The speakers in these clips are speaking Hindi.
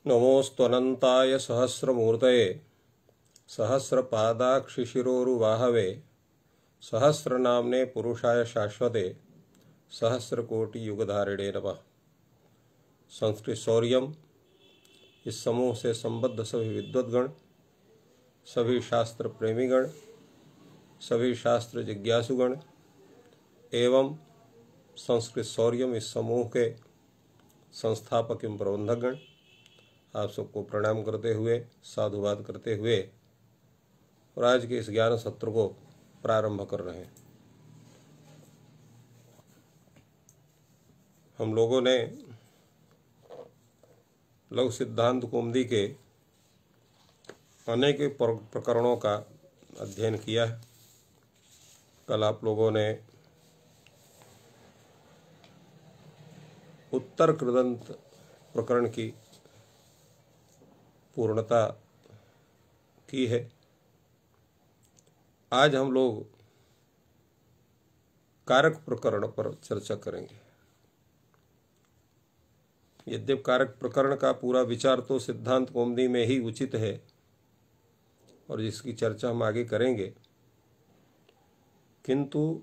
नमोऽस्त्वनन्ताय सहस्रमूर्तये सहस्रपादाक्षिशिरोरुवाहवे सहस्रनाम्ने पुरुषाय शाश्वते सहस्रकोटियुगधारिणे नमः। संस्कृत शौर्यम इस समूह से संबद्ध सभी विद्वद्गण, सभी शास्त्र प्रेमीगण, सभी शास्त्र जिज्ञासुगण एवं संस्कृत शौर्यम इस समूह के संस्थापक एवं प्रबंधकगण, आप सबको प्रणाम करते हुए, साधुवाद करते हुए और आज के इस ज्ञान सत्र को प्रारंभ कर रहे हैं। हम लोगों ने लघु सिद्धांत कौमुदी के अनेक प्रकरणों का अध्ययन किया है। कल आप लोगों ने उत्तर कृदंत प्रकरण की पूर्णता की है। आज हम लोग कारक प्रकरण पर चर्चा करेंगे। यद्यपि कारक प्रकरण का पूरा विचार तो सिद्धांत कौमुदी में ही उचित है और जिसकी चर्चा हम आगे करेंगे, किंतु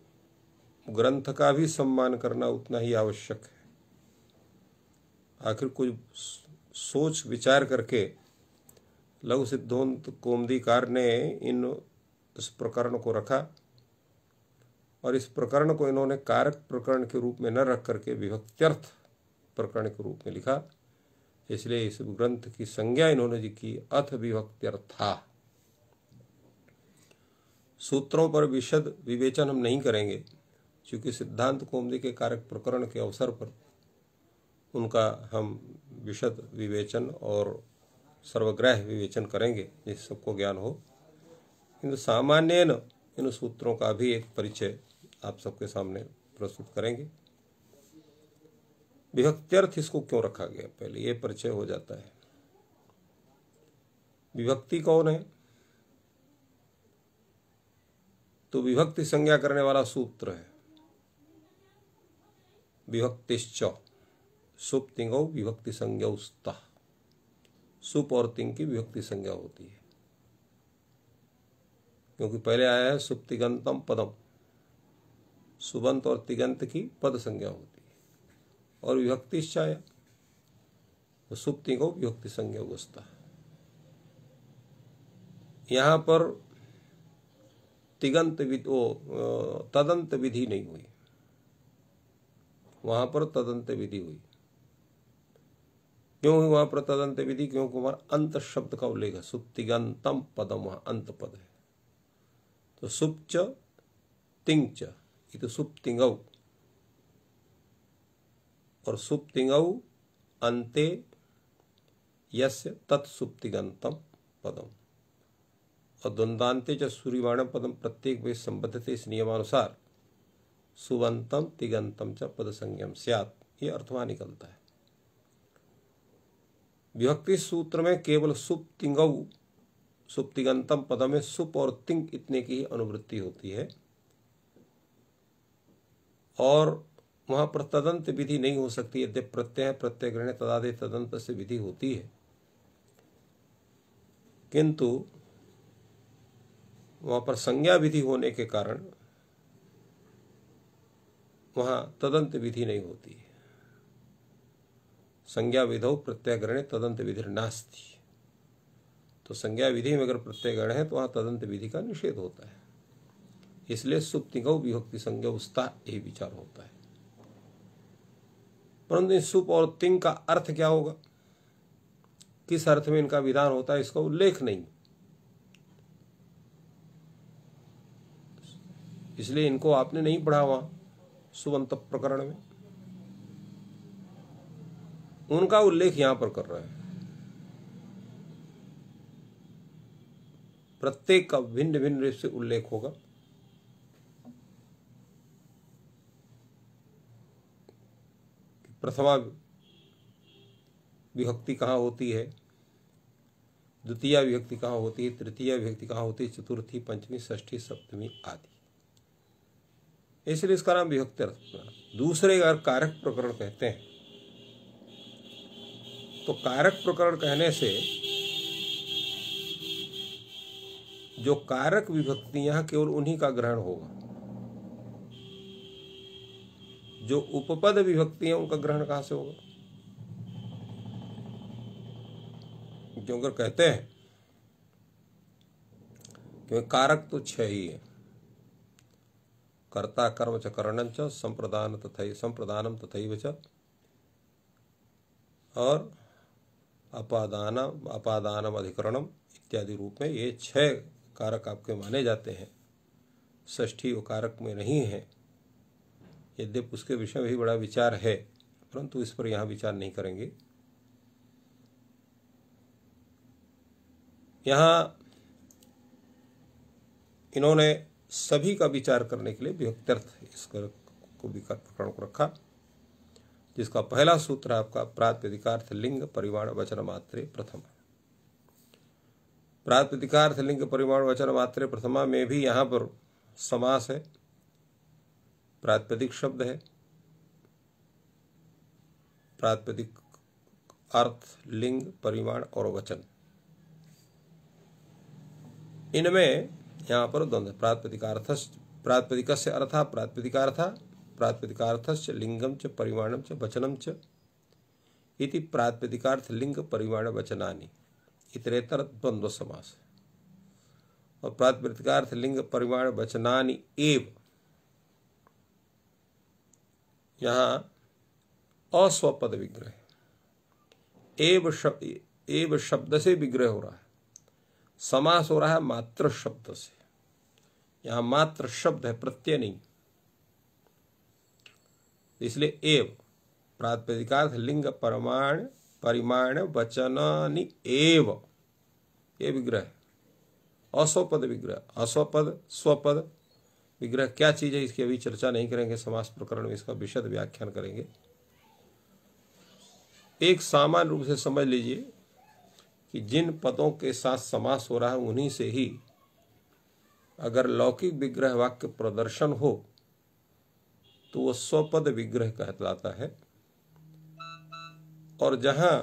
ग्रंथ का भी सम्मान करना उतना ही आवश्यक है। आखिर कुछ सोच विचार करके लघु सिद्धांत कौमुदीकार ने इस प्रकरण को रखा और इस प्रकरण को इन्होंने कारक प्रकरण के रूप में न रख करके विभक्त्यर्थ प्रकरण के रूप में लिखा। इसलिए इस ग्रंथ की संज्ञा इन्होंने जी की अथ विभक्त्यर्था। सूत्रों पर विशद विवेचन हम नहीं करेंगे, क्योंकि सिद्धांत कौमुदी के कारक प्रकरण के अवसर पर उनका हम विशद विवेचन और सर्वग्राह्य विवेचन करेंगे, जिस सबको ज्ञान हो। किंतु सामान्यन इन सूत्रों का भी एक परिचय आप सबके सामने प्रस्तुत करेंगे। विभक्त्यर्थ इसको क्यों रखा गया, पहले ये परिचय हो जाता है। विभक्ति कौन है? तो विभक्ति संज्ञा करने वाला सूत्र है विभक्तिश्च सुप तिंगौ विभक्ति संज्ञौ स्तः। सुप और तिंग की विभक्ति संज्ञा होती है, क्योंकि पहले आया है सुप तिगंतम पदम। सुबंत और तिगंत की पद संज्ञा होती है और विभक्तिश्च आया तो सुप तिंगौ विभक्ति संज्ञौ स्तः। यहां पर तिगंत तदंत विधि नहीं हुई, वहां पर तदंत विधि हुई। क्यों हुई वहां पर तदंत विधि? क्योंकि वहां अंत शब्द का उल्लेख है। सुप्तिगंतम पदम, वहां अंत पद है। तो सुप्च तिंच तो सुप्तिंगौ और सुप्तिंगौ अंते यस्य तत्सुप्तिगंतम पदम और द्वंद्वान्ते च सूर्यमाणम पदम प्रत्येक वे संबद्धते इस नियमानुसार सुबंतम तिगंतम च पद संज्ञम स्यात्। ये अर्थवा निकलता है। विभक्ति सूत्र में केवल सुप तिंगौ सुप्तिगंतम पद में सुप और तिंग इतने की ही अनुवृत्ति होती है और वहां पर तदंत विधि नहीं हो सकती। यद्यपि प्रत्यय प्रत्ययग्रहणे तदादि तदंत से विधि होती है, किंतु वहां पर संज्ञा विधि होने के कारण वहां तदंत विधि नहीं होती है। संज्ञा विधौ प्रत्ययग्रहणे तदंत विधि नास्ति। तो संज्ञा विधि में अगर प्रत्ययग्रहण है तो वहां तदंत विधि का निषेध होता है। इसलिए सुप्तिगौ विभक्ति संज्ञौ स्तः यही विचार होता है। परंतु सुप और तिंग का अर्थ क्या होगा, किस अर्थ में इनका विधान होता है, इसका उल्लेख नहीं। इसलिए इनको आपने नहीं पढ़ा वहां सुबंत प्रकरण में, उनका उल्लेख यहां पर कर रहे हैं। प्रत्येक का भिन्न भिन्न रूप से उल्लेख होगा। प्रथमा विभक्ति कहाँ होती है, द्वितीय विभक्ति कहाँ होती है, तृतीय विभक्ति कहाँ होती है, चतुर्थी, पंचमी, षष्ठी, सप्तमी आदि। इसलिए इसका नाम विभक्ति अर्थ। दूसरे अगर कारक प्रकरण कहते हैं तो कारक प्रकरण कहने से जो कारक विभक्तियां केवल उन्हीं का ग्रहण होगा, जो उपपद विभक्तियां उनका ग्रहण कहां से होगा? क्योंकि कहते हैं क्योंकि कारक तो 6 ही है, कर्ता कर्म च करणं च संप्रदानम तथैव च, और अपादानम अधिकरणम इत्यादि रूप में ये 6 कारक आपके माने जाते हैं। षष्ठी वो कारक में नहीं है, यद्यप उसके विषय में भी बड़ा विचार है, परंतु इस पर यहाँ विचार नहीं करेंगे। यहाँ इन्होंने सभी का विचार करने के लिए विभक्त्यर्थ इसको विकार प्रकरण को रखा, जिसका पहला सूत्र है आपका प्रातिपदिकार्थ लिंग परिमाण वचन मात्रे प्रथम। प्रातिपदिकार्थ लिंग परिमाण वचन मात्रे प्रथमा में भी यहाँ पर समास है, प्रातिपदिक शब्द है, प्रातिपदिक अर्थ लिंग परिमाण और वचन, इनमें यहाँ पर द्वंद्व। प्रातिपदिकस्य अर्थः प्रातिपदिकार्थश्च लिंगम च परिमाणम च वचनम च इति प्रातिपदिकार्थ लिंग परिमाण वचनानि इतरेतर द्वंद्व समास। और प्रातिपदिकार्थ लिंग परिमाण वचनानि एव, यहाँ अस्वपद विग्रह, एव शब्द से विग्रह हो रहा है, समास हो रहा है मात्र शब्द से। यहां मात्र शब्द है, प्रत्यय नहीं, इसलिए एव प्रातिपदिकार्थ लिंग परिमाण वचनानि एव, ये विग्रह है, अस्वपद विग्रह। अस्वपद स्वपद विग्रह क्या चीज है इसकी अभी चर्चा नहीं करेंगे, समास प्रकरण में इसका विशद व्याख्यान करेंगे। एक सामान्य रूप से समझ लीजिए कि जिन पदों के साथ समास हो रहा है उन्हीं से ही अगर लौकिक विग्रह वाक्य प्रदर्शन हो तो वो स्वपद विग्रह कहलाता है, और जहां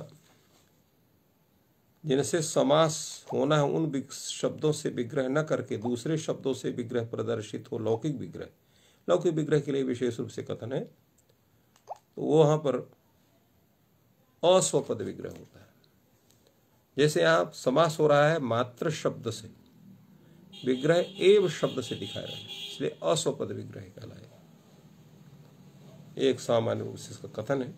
जिनसे समास होना है उन शब्दों से विग्रह न करके दूसरे शब्दों से विग्रह प्रदर्शित हो, लौकिक विग्रह के लिए विशेष रूप से कथन है, तो वो वहां पर अस्वपद विग्रह होता है। जैसे यहां समास हो रहा है मात्र शब्द से, विग्रह एव शब्द से दिखाया है, इसलिए अस्वपद विग्रह कहलाएगा। एक सामान्य रूप से इसका कथन है।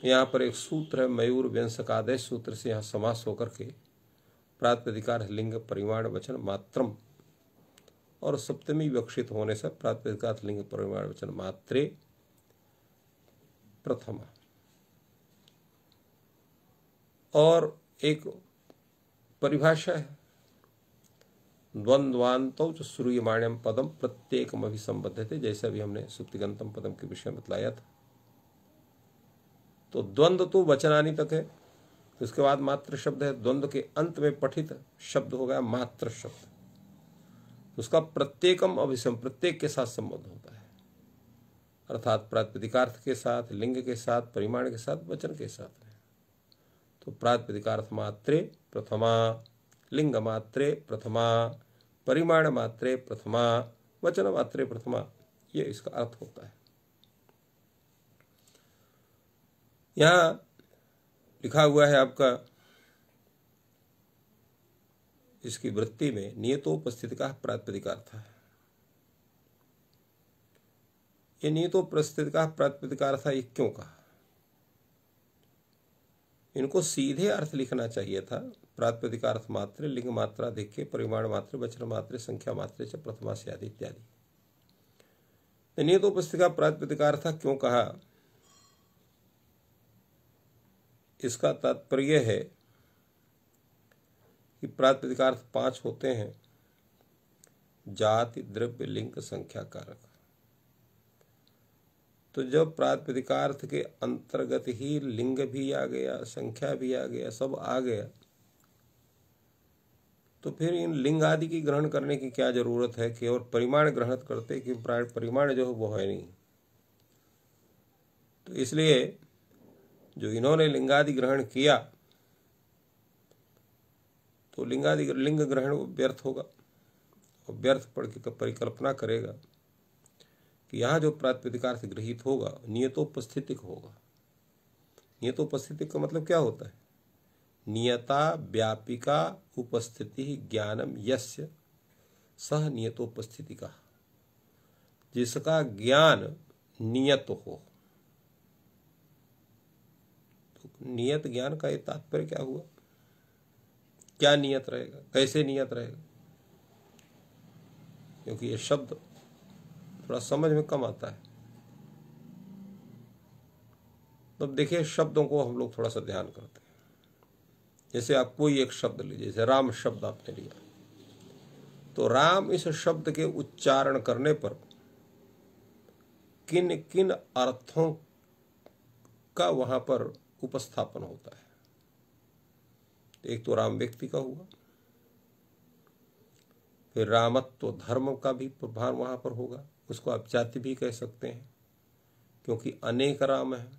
यहाँ पर एक सूत्र है मयूर व्यंसक आदेश सूत्र से, यहाँ समास होकर के प्रातिपदिकार लिंग परिमाण वचन मात्रम और सप्तमी विवक्षित होने से प्रातिपदिकार लिंग परिमाण वचन मात्रे प्रथमा। और एक परिभाषा है द्वंद्वान्तौ च श्रूयमाणम पदम प्रत्येकम अभिसंबद्धते, जैसे अभी हमने सुप्तिगंतम पदम के विषय में बतलाया था। तो द्वंद्व तो वचनानि तक है, उसके बाद मात्र शब्द है, द्वंद्व के अंत में पठित शब्द हो गया मात्र शब्द, उसका प्रत्येकम अभिसम प्रत्येक के साथ संबंध होता है, अर्थात प्रातिपदिकार्थ के साथ, लिंग के साथ, परिमाण के साथ, वचन के साथ। तो प्रातिपदिकार्थ मात्रे प्रथमा, लिंग मात्रे प्रथमा, परिमाण मात्रे प्रथमा, वचन मात्रे प्रथमा, ये इसका अर्थ होता है। यहां लिखा हुआ है आपका इसकी वृत्ति में नियतोपस्थिति का प्रातिपदिकार्थ है। ये नियतोपस्थिति का प्रातिपदिकार्थ है, ये क्यों कहा? इनको सीधे अर्थ लिखना चाहिए था, प्रातिपदिकार्थ मात्रे लिंग मात्रा देखे परिमाण मात्रे वचन मात्रे संख्या मात्रे च प्रथमा से आदि इत्यादि। नियतोपस्थिति का प्रातिपदिकार्थ क्यों कहा? इसका तात्पर्य है कि प्रातिपदिकार्थ 5 होते हैं, जाति द्रव्य लिंग संख्या कारक। तो जब प्रातिपदिकार्थ के अंतर्गत ही लिंग भी आ गया, संख्या भी आ गया, सब आ गया, तो फिर इन लिंग आदि की ग्रहण करने की क्या जरूरत है, केवल परिमाण ग्रहण करते कि परिमाण जो है वो है नहीं। तो इसलिए जो इन्होंने लिंगादि ग्रहण किया तो लिंग ग्रहण व्यर्थ होगा, और व्यर्थ पढ़ के परिकल्पना करेगा कि यहाँ जो प्रातिपदिकार्थ गृहीत होगा नियतोपस्थितिक होगा। नियतोपस्थितिक का मतलब क्या होता है? नियता व्यापिका उपस्थिति ज्ञानम यस्य सह नियतोपस्थितिका, जिसका ज्ञान नियत हो। तो नियत ज्ञान का ये तात्पर्य क्या हुआ? क्या नियत रहेगा, कैसे नियत रहेगा? क्योंकि ये शब्द थोड़ा समझ में कम आता है। तो देखिए, शब्दों को हम लोग थोड़ा सा ध्यान करते हैं। जैसे आप कोई एक शब्द लीजिए, जैसे राम शब्द आपने लिया, तो राम इस शब्द के उच्चारण करने पर किन किन अर्थों का वहां पर उपस्थापन होता है। एक तो राम व्यक्ति का हुआ, फिर रामत्व धर्म का भी प्रभाव वहां पर होगा। उसको आप जाति भी कह सकते हैं, क्योंकि अनेक राम है,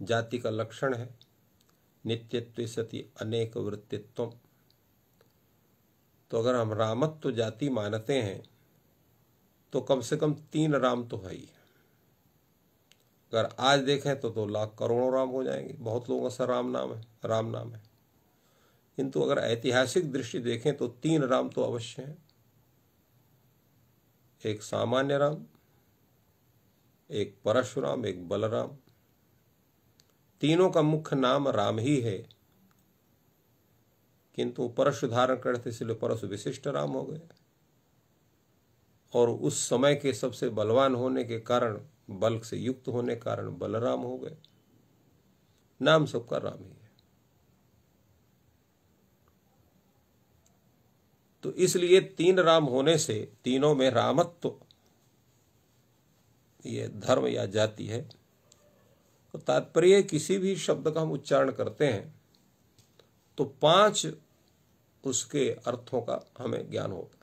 जाति का लक्षण है। नित्यत्व सति अनेक वृत्तित्व। तो अगर हम रामत्व जाति मानते हैं तो कम से कम 3 राम तो है ही। अगर आज देखें तो लाख करोड़ों राम हो जाएंगे, बहुत लोगों का राम नाम है। किंतु अगर ऐतिहासिक दृष्टि देखें तो 3 राम तो अवश्य हैं। एक सामान्य राम, एक परशुराम, एक बलराम। तीनों का मुख्य नाम राम ही है, किंतु परशु धारण करते इसलिए परशु विशिष्ट राम हो गए। और उस समय के सबसे बलवान होने के कारण, बल से युक्त होने के कारण बलराम हो गए। नाम सबका राम ही है। तो इसलिए 3 राम होने से तीनों में रामत्व, ये धर्म या जाति है। तो तात्पर्य किसी भी शब्द का हम उच्चारण करते हैं तो 5 उसके अर्थों का हमें ज्ञान होता है।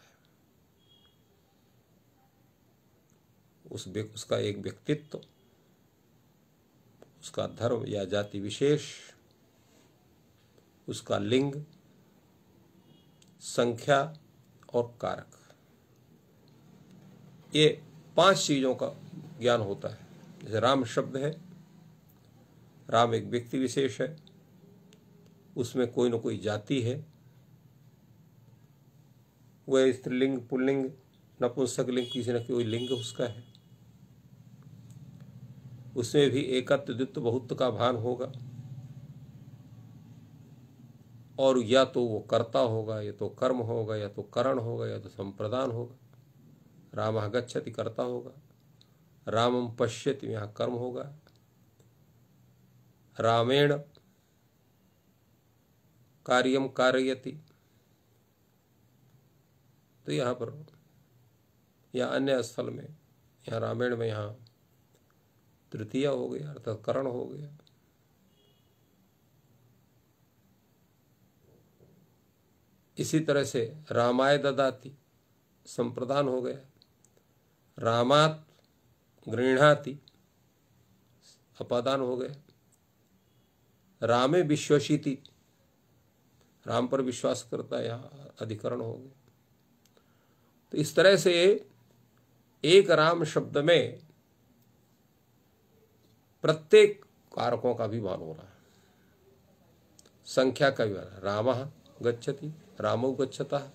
उसका एक व्यक्तित्व, उसका धर्म या जाति विशेष, उसका लिंग, संख्या और कारक, ये 5 चीजों का ज्ञान होता है। जैसे राम शब्द है, राम एक व्यक्ति विशेष है, उसमें कोई न कोई जाति है, वह स्त्रीलिंग, पुल्लिंग, नपुंसक लिंग, किसी न कोई लिंग उसका है। उसमें भी एकत्व द्वित्व बहुत्व का भान होगा, और या तो वो कर्ता होगा, या तो कर्म होगा, या तो करण होगा, या तो संप्रदान होगा। रामः गच्छति कर्ता होगा, रामम पश्यति यहाँ कर्म होगा, रामेण कार्यम कारयति। तो यहाँ पर या अन्य स्थल में, यहाँ रामायण में यहाँ तृतीया हो गया, अर्थात करण हो गया। इसी तरह से रामाय ददाति संप्रदान हो गया, रामात गृह्णाति अपादान हो गया, रामे विश्वसिति राम पर विश्वास करता है, यहाँ अधिकरण हो गया। तो इस तरह से एक राम शब्द में प्रत्येक कारकों का भी मान हो रहा है, संख्या का भी मान। रामः गच्छति, रामो गच्छतः,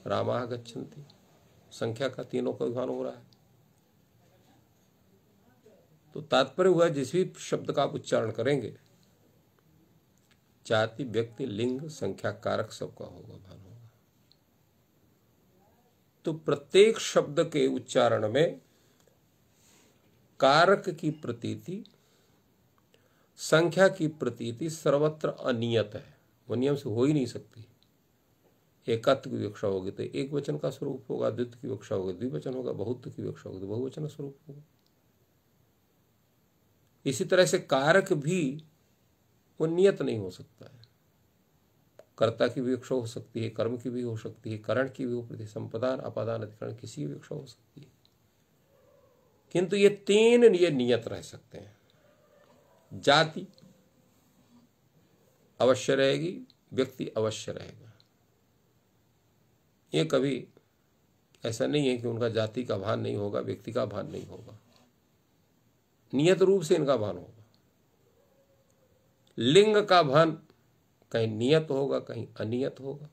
रामाः गच्छन्ति, संख्या का तीनों का विधान हो रहा है। तो तात्पर्य हुआ जिस भी शब्द का आप उच्चारण करेंगे, जाति, व्यक्ति, लिंग, संख्या, कारक सबका होगा, भान होगा। तो प्रत्येक शब्द के उच्चारण में कारक की प्रतीति, संख्या की प्रतीति सर्वत्र अनियत है, वो नियम से हो ही नहीं सकती। एकत्व की विवक्षा होगी तो एक वचन का स्वरूप होगा, द्वित्व की विवक्षा होगी द्विवचन होगा, बहुत्व की विवक्षा होगी तो बहुवचन स्वरूप होगा। इसी तरह से कारक भी वो नियत नहीं हो सकता है। कर्ता की विवक्षा हो सकती है, कर्म की भी हो सकती है, करण की भी हो सकती है, संप्रदान, अपादान, अधिकरण, किसी की विवक्षा हो सकती है। किंतु ये 3 ये नियत रह सकते हैं। जाति अवश्य रहेगी, व्यक्ति अवश्य रहेगा। ये कभी ऐसा नहीं है कि उनका जाति का भान नहीं होगा, व्यक्ति का भान नहीं होगा, नियत रूप से इनका भान होगा। लिंग का भान कहीं नियत होगा, कहीं अनियत होगा।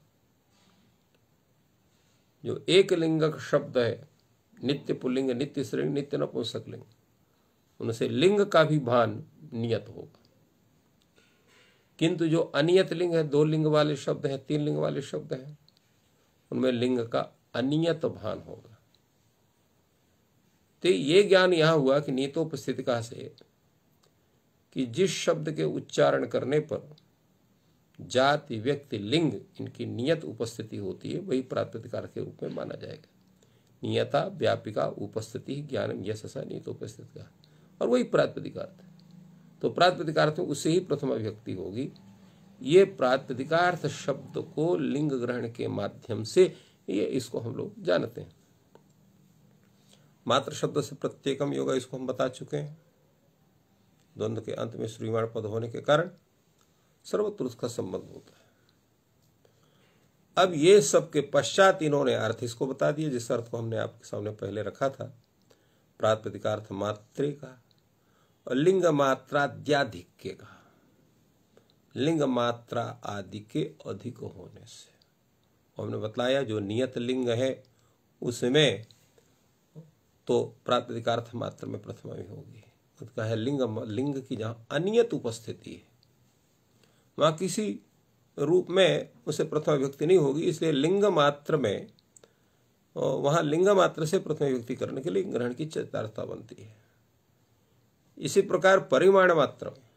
जो एक लिंगक शब्द है, नित्य पुल्लिंग, नित्य स्त्रीलिंग, नित्य नपुंसक लिंग, उनसे लिंग का भी भान नियत होगा। किंतु जो अनियत लिंग है, 2 लिंग वाले शब्द हैं, 3 लिंग वाले शब्द हैं, उनमें लिंग का अनियत भान होगा। तो ये ज्ञान यहां हुआ कि नियतोपस्थितिका से कि जिस शब्द के उच्चारण करने पर जाति, व्यक्ति, लिंग इनकी नियत उपस्थिति होती है, वही प्रातिपदिकार के रूप में माना जाएगा। नियता व्यापिका उपस्थिति ज्ञानम यशसा नियतोपस्थितिका, और वही प्रातिपदिकार्थ। तो प्रातिपदिकार्थ में उससे ही प्रथमा विभक्ति होगी। ये प्रातिपदिकार्थ शब्द को लिंग ग्रहण के माध्यम से ये इसको हम लोग जानते हैं। मात्र शब्द से प्रत्येकम योगा, इसको हम बता चुके हैं। द्वंद्व के अंत में श्रीमाण पद होने के कारण सर्वत्र उसका संबंध होता है। अब ये सब के पश्चात इन्होंने अर्थ इसको बता दिया, जिस अर्थ को हमने आपके सामने पहले रखा था, प्रातिपदिकार्थ मात्रे का और लिंग मात्राद्याधिक्य का। लिंग मात्रा आदि के अधिक होने से हमने बतलाया जो नियत लिंग है उसमें तो प्रातिपदिकार्थ मात्र में प्रथमा भी होगी। उसका है लिंग की जहां अनियत उपस्थिति है, वहां किसी रूप में उसे प्रथमा विभक्ति नहीं होगी, इसलिए लिंग मात्र में वहां लिंग मात्र से प्रथमा विभक्ति करने के लिए ग्रहण की चेतार्थता बनती है। इसी प्रकार परिमाण मात्र में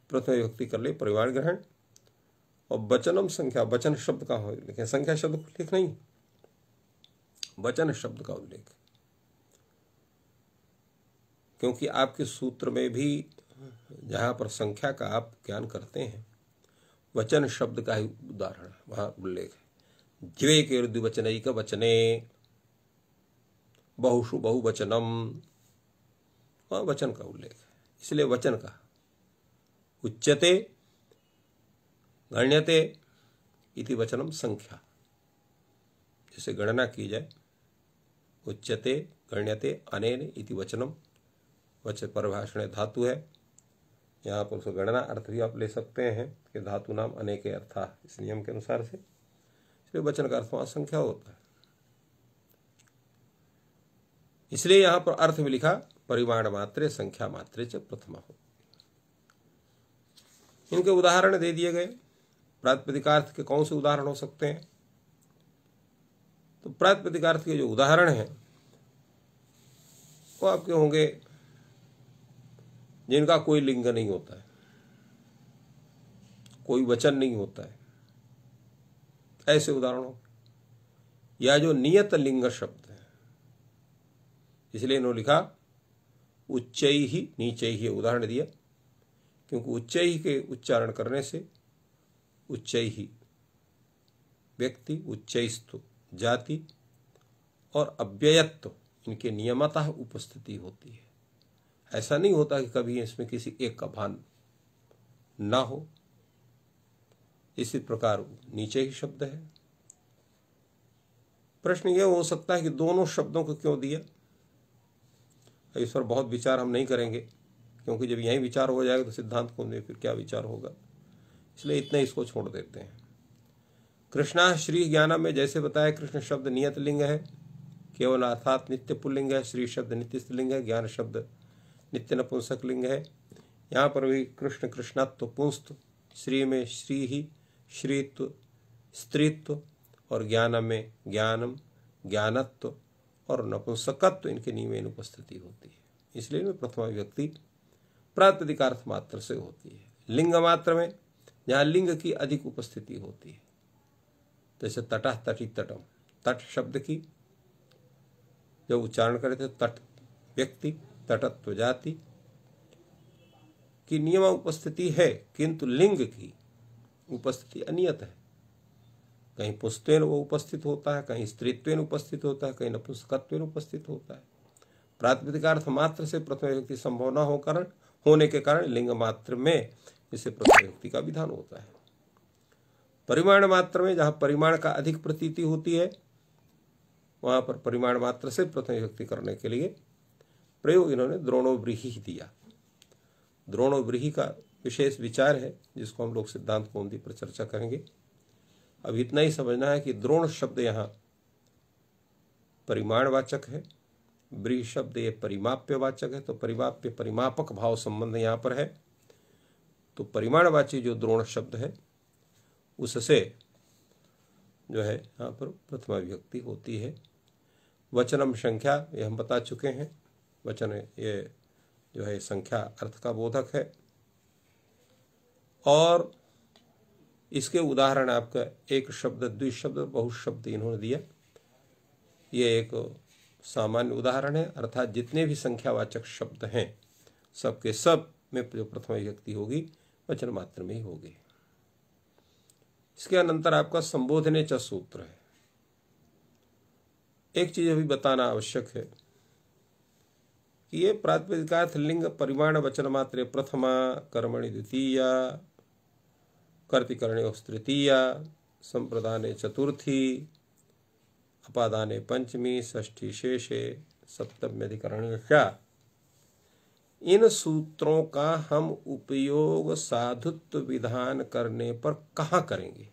प्रथमा विभक्ति कर ले परिमाण ग्रहण, और वचनम संख्या, वचन शब्द का उल्लेख है, संख्या शब्द का उल्लेख नहीं, वचन शब्द का उल्लेख। क्योंकि आपके सूत्र में भी जहां पर संख्या का आप ज्ञान करते हैं, वचन शब्द का ही उदाहरण वहां उल्लेख है। द्वे के द्विवचनैक वचने बहुषु बहुवचनम, वहां वचन का उल्लेख है, इसलिए वचन का। उच्यते गण्यते इति वचनम संख्या, जैसे गणना की जाए, उच्यते गण्यते अनेन इति वचनम, वचन परिभाषण धातु है, यहाँ पर उसको गणना अर्थ भी आप ले सकते हैं कि धातु नाम अनेके अर्था, इस नियम के अनुसार से, इसलिए वचन का अर्थ वहां संख्या होता है। इसलिए यहां पर अर्थ में लिखा परिमाण मात्रे संख्या मात्रे च प्रथमा हो। इनके उदाहरण दे दिए गए। प्रातिपदिकार्थ के कौन से उदाहरण हो सकते हैं? तो प्रातिपदिकार्थ के जो उदाहरण हैं वो आपके होंगे जिनका कोई लिंग नहीं होता है, कोई वचन नहीं होता है, ऐसे उदाहरण हो, या जो नियत लिंग शब्द है, इसलिए इन्होंने लिखा उच्चैहि नीचैहि उदाहरण दिया, क्योंकि उच्चैहि के उच्चारण करने से उच्चैहि व्यक्ति, उच्चैस्तु जाति और अव्ययत्व इनके नियमतः उपस्थिति होती है। ऐसा नहीं होता कि कभी इसमें किसी एक का भान ना हो। इसी प्रकार नीचे ही शब्द है। प्रश्न यह हो सकता है कि दोनों शब्दों को क्यों दिया? इस पर बहुत विचार हम नहीं करेंगे, क्योंकि जब यही विचार हो जाएगा तो सिद्धांत को में फिर क्या विचार होगा, इसलिए इतना इसको छोड़ देते हैं। कृष्णा श्री ज्ञानम में जैसे बताया, कृष्ण शब्द नियत लिंग है, केवल अर्थात नित्य पुल्लिंग है, श्री शब्द नित्य स्त्रीलिंग है, ज्ञान शब्द नित्य नपुंसक लिंग है। यहाँ पर भी कृष्ण कृष्णत्व पुंस्त, श्री में श्री ही श्रीत्व स्त्रीत्व, और ज्ञानम में ज्ञानम ज्ञानत्व और नपुंसकत्व इनके नियम उपस्थिति होती है। इसलिए इनमें प्रथमा विभक्ति प्रातिपदिकार्थ मात्र से होती है। लिंग मात्र में जहाँ लिंग की अधिक उपस्थिति होती है, जैसे तटः तटि तटम, तट शब्द की जब उच्चारण करे थे, तट व्यक्ति तटत्व जाति की नियम उपस्थिति है, किंतु लिंग की उपस्थिति अनियत है। कहीं पुंस्त्वेन वो उपस्थित होता है, कहीं स्त्रीत्वेन उपस्थित होता है, कहीं नपुंसकत्वेन उपस्थित होता है। प्रातिपदिकार्थ मात्र से प्रथम विभक्ति संभव न हो कारण होने के कारण लिंग मात्र में इसे प्रथमा विभक्ति का विधान होता है। परिमाण मात्र में जहां परिमाण का अधिक प्रतीति होती है वहां पर परिमाण मात्र से प्रथमा विभक्ति करने के लिए प्रयोग इन्होंने द्रोणोव्रीहि दिया। द्रोणोव्रीहि का विशेष विचार है जिसको हम लोग सिद्धांत कौमुदी पर चर्चा करेंगे। अब इतना ही समझना है कि द्रोण शब्द यहाँ परिमाणवाचक है, व्रीहि शब्द ये परिमाप्यवाचक है, तो परिमाप्य परिमापक भाव संबंध यहाँ पर है। तो परिमाणवाची जो द्रोण शब्द है उससे जो है यहाँ पर प्रथमा विभक्ति होती है। वचनम संख्या ये हम बता चुके हैं, वचन ये जो है संख्या अर्थ का बोधक है। और इसके उदाहरण आपका एक शब्द, द्विशब्द, बहुशब्द इन्होंने दिया। ये एक सामान्य उदाहरण है, अर्थात जितने भी संख्यावाचक शब्द हैं सबके सब में जो प्रथमा विभक्ति होगी वचन मात्र में ही होगी। इसके अनंतर आपका संबोधने च सूत्र है। एक चीज अभी बताना आवश्यक है कि ये प्रातिपदिकार्थ लिंग परिमाण वचन मात्रे प्रथमा, कर्मणि द्वितीया, कर्तिकरणे तृतीया, संप्रदाने चतुर्थी, अपादाने पंचमी, षष्ठी शेषे, सप्तम्यधिकरणे क्या, इन सूत्रों का हम उपयोग साधुत्व विधान करने पर कहां करेंगे?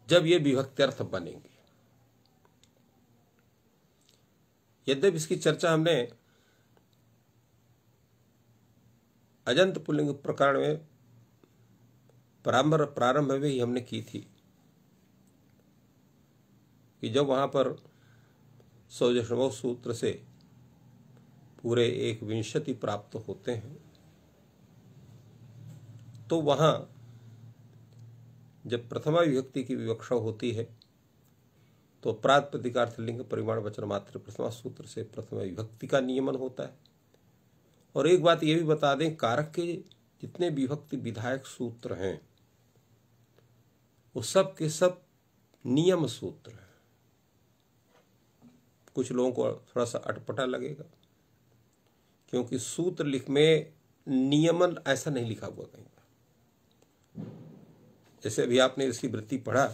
जब ये विभक्त्यर्थ बनेंगे। यद्यपि इसकी चर्चा हमने अजंत पुल्लिंग प्रकरण में प्रारंभ में ही हमने की थी कि जब वहां पर सौजन्यमोह सूत्र से पूरे 1 प्राप्त होते हैं तो वहां जब प्रथमा विभक्ति की विवक्षा होती है तो प्रातिपदिकार्थ लिंग परिमाण वचन मात्र प्रथमा सूत्र से प्रथमा विभक्ति का नियमन होता है। और एक बात यह भी बता दें, कारक के जितने विभक्ति विधायक सूत्र हैं वो सब के सब नियम सूत्र हैं। कुछ लोगों को थोड़ा सा अटपटा लगेगा क्योंकि सूत्र लिख में नियमन ऐसा नहीं लिखा हुआ कहीं। जैसे अभी आपने इसकी वृत्ति पढ़ा,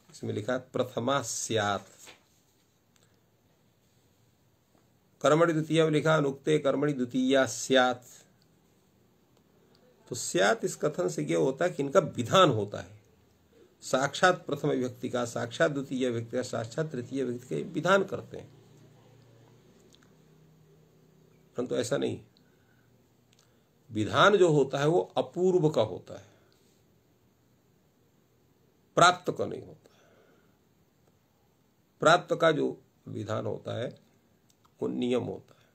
इसमें लिखा प्रथमा स्यात्, कर्मणि द्वितीया में लिखा अनुक्ते कर्मणि द्वितीया स्यात्। तो स्यात् इस कथन से यह होता है कि इनका विधान होता है, साक्षात प्रथम विभक्ति का, साक्षात द्वितीय विभक्ति का, साक्षात तृतीय विभक्ति का विधान करते हैं। परंतु ऐसा नहीं, विधान जो होता है वो अपूर्व का होता है, प्राप्त का नहीं होता। प्राप्त का जो विधान होता है वो नियम होता है।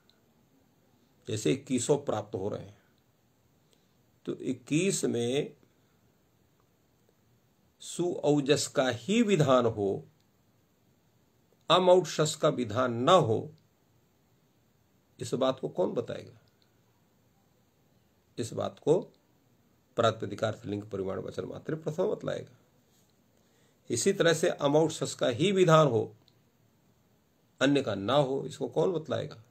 जैसे 21 प्राप्त हो रहे हैं तो 21 में सुऔजस का ही विधान हो, अमौषस का विधान न हो, इस बात को कौन बताएगा? इस बात को प्रातिपदिकार्थ लिंग परिमाण वचन मात्र प्रथम बतलाएगा। इसी तरह से अमौषस का ही विधान हो, अन्य का ना हो, इसको कौन बतलाएगा?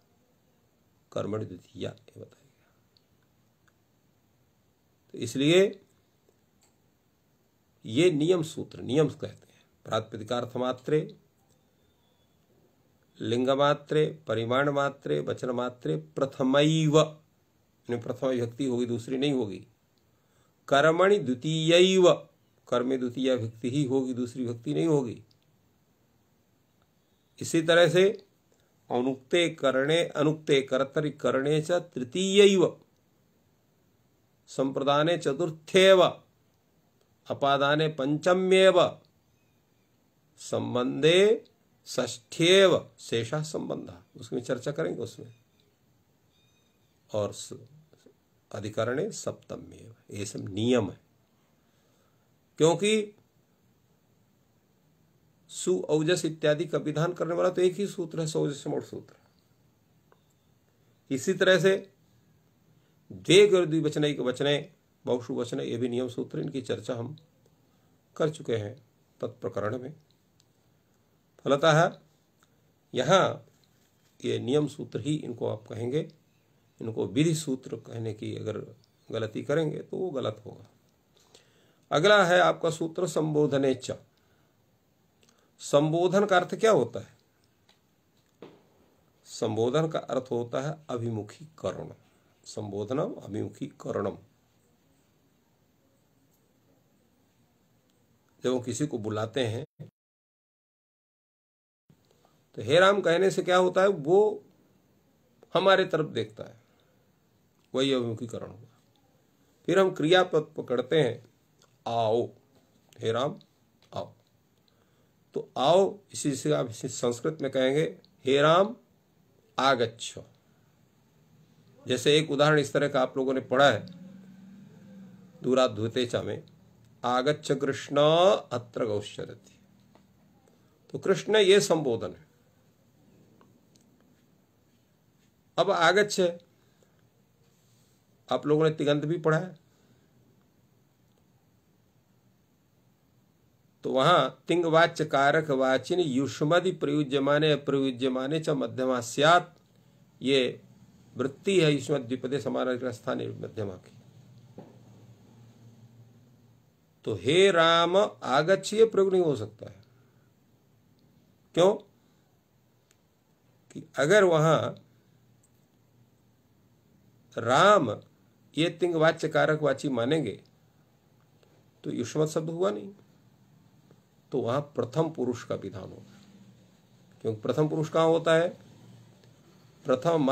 कर्मणि द्वितीया ये बताएगा। तो इसलिए ये नियम सूत्र, नियम कहते हैं। प्रातिपदिकार्थ मात्रे, लिंग मात्रे, परिमाण मात्रे, वचन मात्रे प्रथमैव, प्रथमा विभक्ति होगी, दूसरी नहीं होगी। कर्मणि द्वितीयैव, कर्म में द्वितीय विभक्ति ही होगी, दूसरी विभक्ति नहीं होगी। इसी तरह से अनुक्ते करणे, अनुक्ते कर्तरि करणे च तृतीयैव, संप्रदाने चतुर्थेव, अपादाने पंचम्येव, संबंधे षष्ठ्येव शेषा संबंधा, उसमें चर्चा करेंगे उसमें। और अधिकरणे सप्तम्येव, ये सब नियम है। क्योंकि सुऔजस इत्यादि का विधान करने वाला तो एक ही सूत्र है, सौजन्यमोह सूत्र। इसी तरह से द्विवचनैक वचने, बहुषु वचने, ये भी नियम सूत्र, इनकी चर्चा हम कर चुके हैं तत्प्रकरण में। फलतः यहां ये नियम सूत्र ही इनको आप कहेंगे। इनको विधि सूत्र कहने की अगर गलती करेंगे तो वो गलत होगा। अगला है आपका सूत्र संबोधनेच। संबोधन का अर्थ क्या होता है? संबोधन का अर्थ होता है अभिमुखीकरण। संबोधनम अभिमुखीकरणम। जब वो किसी को बुलाते हैं तो हे राम कहने से क्या होता है? वो हमारे तरफ देखता है, वही अभिमुखीकरण होगा। फिर हम क्रियापद पकड़ते हैं, आओ, हे राम आओ। तो आओ इसी से आप इसी संस्कृत में कहेंगे हे राम आगच्छ। जैसे एक उदाहरण इस तरह का आप लोगों ने पढ़ा है दूराद्भुतेचा में, आगच्छ कृष्ण अत्र गौश्चरति। तो कृष्ण ये संबोधन है। अब आगच्छ आप लोगों ने तिगंत भी पढ़ा है, तो वहां तिंगवाच्य कारक वाचिन युष्मदि प्रयुज्यमाने अप्रयुज्यमाने च मध्यमा स्यात्, ये वृत्ति है युष्मद द्विपदे समानाधिकरण स्थाने मध्यमा की। तो हे राम आगच्छ ये प्रयोग नहीं हो सकता है। क्यों? कि अगर वहां राम ये तिंगवाच्य कारक वाची मानेंगे तो युष्मत शब्द हुआ नहीं, तो वहां प्रथम पुरुष का विधान होगा। क्योंकि प्रथम पुरुष कहां होता है? प्रथम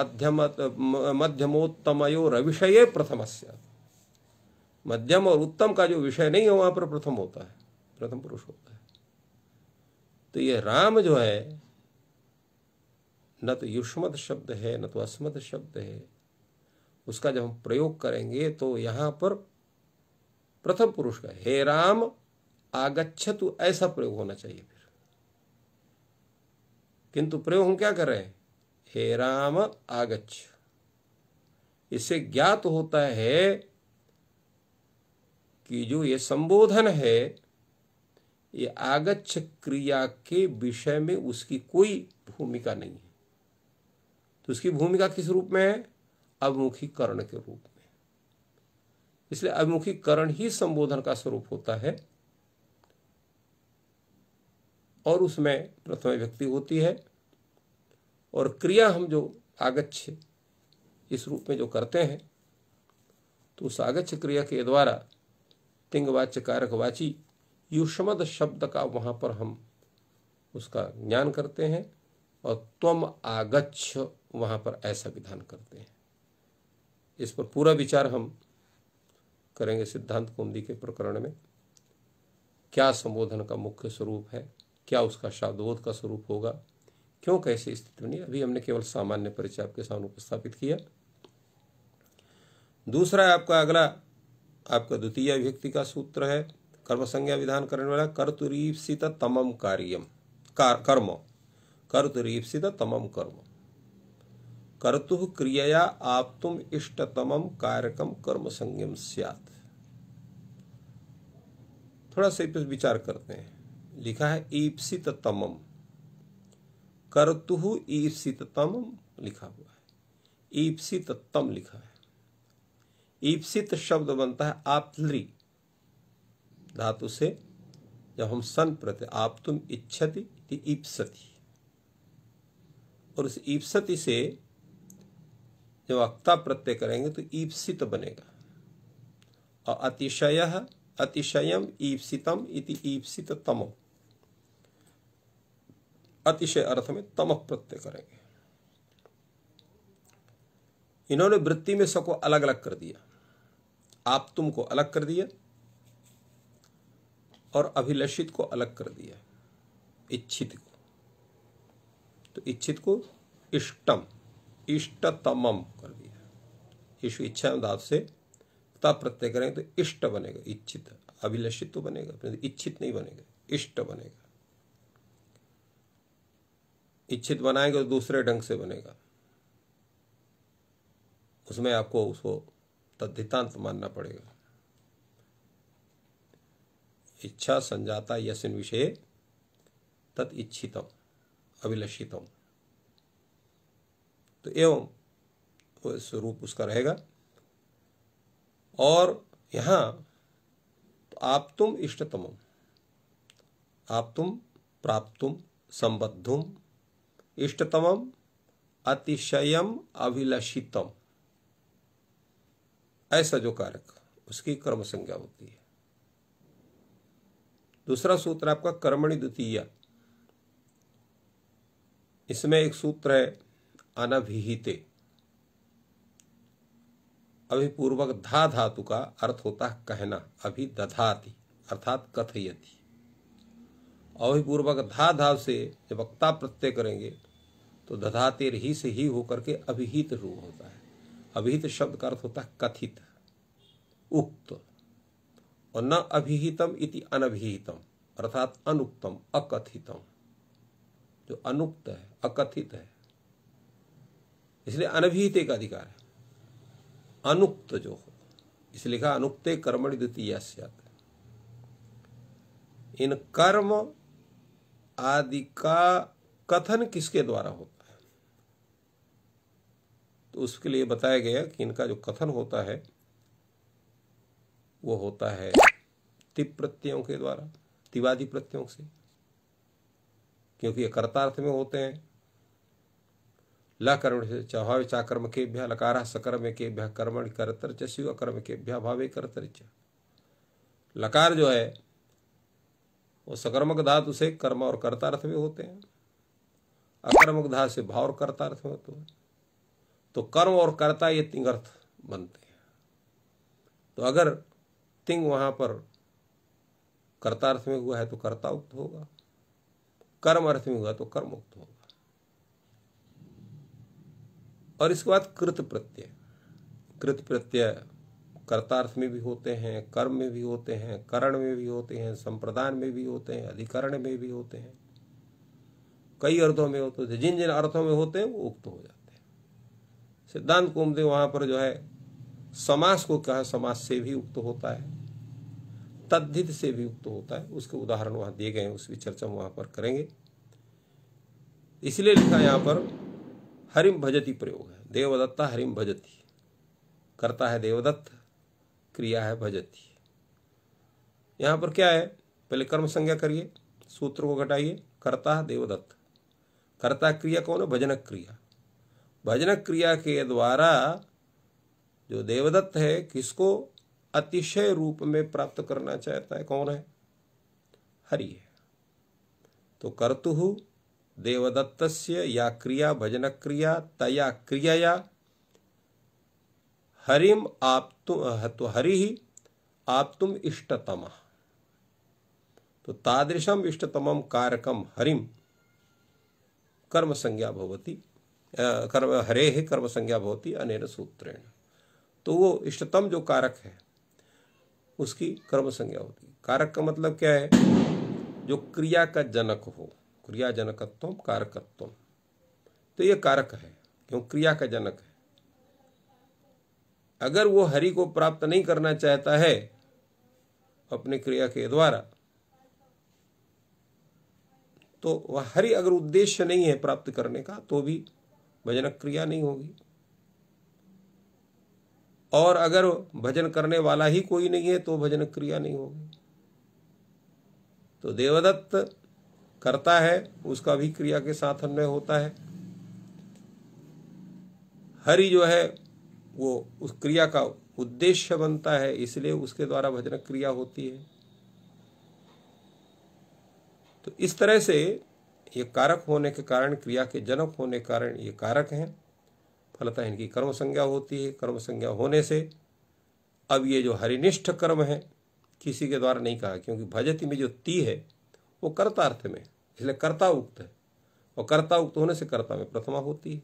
मध्यमोत्तमयो रविषये प्रथमस्य। मध्यम और उत्तम का जो विषय नहीं है वहां पर प्रथम होता है, प्रथम पुरुष होता है। तो ये राम जो है न तो युष्मत शब्द है न तो अस्मत् शब्द है। उसका जब हम प्रयोग करेंगे तो यहां पर प्रथम पुरुष का हे राम आगच्छतु ऐसा प्रयोग होना चाहिए फिर। किंतु प्रयोग हम क्या कर रहे हैं? हे राम आगच्छ। इससे ज्ञात होता है कि जो ये संबोधन है ये आगच्छ क्रिया के विषय में उसकी कोई भूमिका नहीं है। तो उसकी भूमिका किस रूप में है? अभिमुखीकरण के रूप में। इसलिए अभिमुखीकरण ही संबोधन का स्वरूप होता है और उसमें प्रथम व्यक्ति होती है और क्रिया हम जो आगच्छ इस रूप में जो करते हैं तो उस आगच्छ क्रिया के द्वारा तिंगवाच्य कारक वाची युष्मद शब्द का वहां पर हम उसका ज्ञान करते हैं और त्वम आगच्छ वहां पर ऐसा विधान करते हैं। इस पर पूरा विचार हम करेंगे सिद्धांत कौमुदी के प्रकरण में। क्या संबोधन का मुख्य स्वरूप है, क्या उसका शब्दबोध का स्वरूप होगा, क्यों कैसी स्थिति बनी। अभी हमने केवल सामान्य परिचय आपके सामने उपस्थापित किया। दूसरा आपका अगला आपका द्वितीय विभक्ति का सूत्र है, कर्म संज्ञा विधान करने वाला कर्तुरीप्सित तमम कार्यम कर्म। कर्तुरीप्सित तमम कर्म। कर्तुः क्रियया आप्तुम इष्टतमम कारकम कर्म संज्ञम स्यात्। थोड़ा सा इस पर विचार करते हैं। लिखा है ईप्सित तमम, कर्तुः ईप्सित तमम लिखा हुआ है, ईप्सित तम लिखा है। ईप्सित शब्द बनता है आप्तली धातु से। जब हम सन प्रत्यय आप्तुम इच्छति ईप्सति, और उस ईप्सति से जब अक्ता प्रत्यय करेंगे तो ईप्सित बनेगा। और अतिशयः अतिशयम ईप्सितम इति ईप्सित तमो, अतिशय अर्थ में तमः प्रत्यय करेंगे। इन्होंने वृत्ति में सबको अलग अलग कर दिया। आप तुम को अलग कर दिया और अभिलषित को अलग कर दिया, इच्छित को। तो इच्छित को इष्टम इष्टतमम कर दिया। ईश्व इच्छा धातु से ता प्रत्यय करेंगे तो इष्ट बनेगा, इच्छित। अभिलषित तो बनेगा, इच्छित नहीं बनेगा, इष्ट बनेगा। इच्छित बनाएंगे तो दूसरे ढंग से बनेगा, उसमें आपको उसको तद्धितांत मानना पड़ेगा। इच्छा संजाता यस्मिन् विषये तत् इच्छितम अभिलषितम। तो एवं वो स्वरूप उसका रहेगा। और यहाँ तो आप तुम इष्टतमम, आप तुम प्राप्तुम संबद्धुम इष्टतमम अतिशयम अभिलषितम, ऐसा जो कारक उसकी कर्म संज्ञा होती है। दूसरा सूत्र आपका कर्मणि द्वितीया, इसमें एक सूत्र है अनभिहिते। अभिपूर्वक धा धातु का अर्थ होता है कहना, अभि दधाति अर्थात कथयति। अभिपूर्वक धा धाव से जब वक्ता प्रत्यय करेंगे तो दधाते ही से ही होकर के अभिहित रूप होता है। अभिहित शब्द का अर्थ होता है कथित, उक्त, और न अभिहितम इति अनभिहितम अर्थात अनुक्तम, अकथितम। जो अनुक्त है, अकथित है, इसलिए अनभिहित का अधिकार है। अनुक्त जो हो, इसलिए लिखा अनुक्ते कर्मणि द्वितीया स्यात्। इन कर्म आदि का कथन किसके द्वारा होता है? तो उसके लिए बताया गया कि इनका जो कथन होता है वो होता है तिप प्रत्ययों के द्वारा, तिवादी प्रत्ययों से, क्योंकि ये कर्तार्थ में होते हैं। ल कर्म से चभावे चाकर्म केभ्य लकार सकर्म केभ्य कर्मणि कर्तर च शिव अकर्म केभ्य भावे कर्तर च। लकार जो है वो सकर्मक धातु से कर्म और कर्तार्थ में होते हैं, अकर्मक धातु से भाव और कर्तार्थ में होते हैं। तो कर्म और कर्ता ये तिंग अर्थ बनते हैं। तो अगर तिंग वहां पर कर्तार्थ में हुआ है तो कर्ता उक्त होगा, कर्म अर्थ में हुआ तो कर्म उक्त होगा। और इसके बाद कृत प्रत्यय, कृत प्रत्यय कर्तार्थ में भी होते हैं, कर्म में भी होते हैं, करण में भी होते हैं, संप्रदान में भी होते हैं, अधिकरण में भी होते हैं, कई अर्थों में होते हैं। जिन जिन अर्थों में होते हैं वो उक्त हो जाते हैं। सिद्धांत कौमुदी वहां पर जो है समास को क्या है, समास से भी उक्त होता है, तद्धित से भी उक्त होता है। उसके उदाहरण वहां दिए गए हैं, उसकी चर्चा वहां पर करेंगे। इसलिए लिखा यहां पर हरिम भजति प्रयोग है। देवदत्ता हरिम भजति, करता है देवदत्त, क्रिया है भजति। यहां पर क्या है, पहले कर्म संज्ञा करिए, सूत्र को घटाइए। करता है देवदत्त, करता क्रिया कौन है? भजनक क्रिया। भजनक क्रिया के द्वारा जो देवदत्त है किसको अतिशय रूप में प्राप्त करना चाहता है? कौन है? हरि है। तो कर्तुः देवदत्तस्य या क्रिया भजनक क्रिया तया क्रियाया हरिम आप्तुम, तो हरि ही आप्तुम इष्टतमः। तो तादृशम इष्टतमम कारकम हरिम कर्म संज्ञा भवति, कर्म हरेः कर्म संज्ञा भवति अनेन सूत्रेण। तो वो इष्टतम जो कारक है उसकी कर्म संज्ञा होती है। कारक का मतलब क्या है? जो क्रिया का जनक हो, क्रिया जनकत्वम कारकत्वम। तो ये कारक है, क्यों? क्रिया का जनक है। अगर वो हरि को प्राप्त नहीं करना चाहता है अपनी क्रिया के द्वारा, तो वह हरि अगर उद्देश्य नहीं है प्राप्त करने का तो भी भजनक क्रिया नहीं होगी। और अगर भजन करने वाला ही कोई नहीं है तो भजनक क्रिया नहीं होगी। तो देवदत्त करता है, उसका भी क्रिया के साथ अन्वय होता है। हरि जो है वो उस क्रिया का उद्देश्य बनता है, इसलिए उसके द्वारा भजनक क्रिया होती है। तो इस तरह से ये कारक होने के कारण, क्रिया के जनक होने के कारण ये कारक हैं। फलतः इनकी कर्म संज्ञा होती है। कर्म संज्ञा होने से अब ये जो हरिनिष्ठ कर्म है किसी के द्वारा नहीं कहा, क्योंकि भजति में जो ती है वो कर्तार्थ में, इसलिए कर्ता उक्त है, और कर्ता उक्त होने से कर्ता में प्रथमा होती है।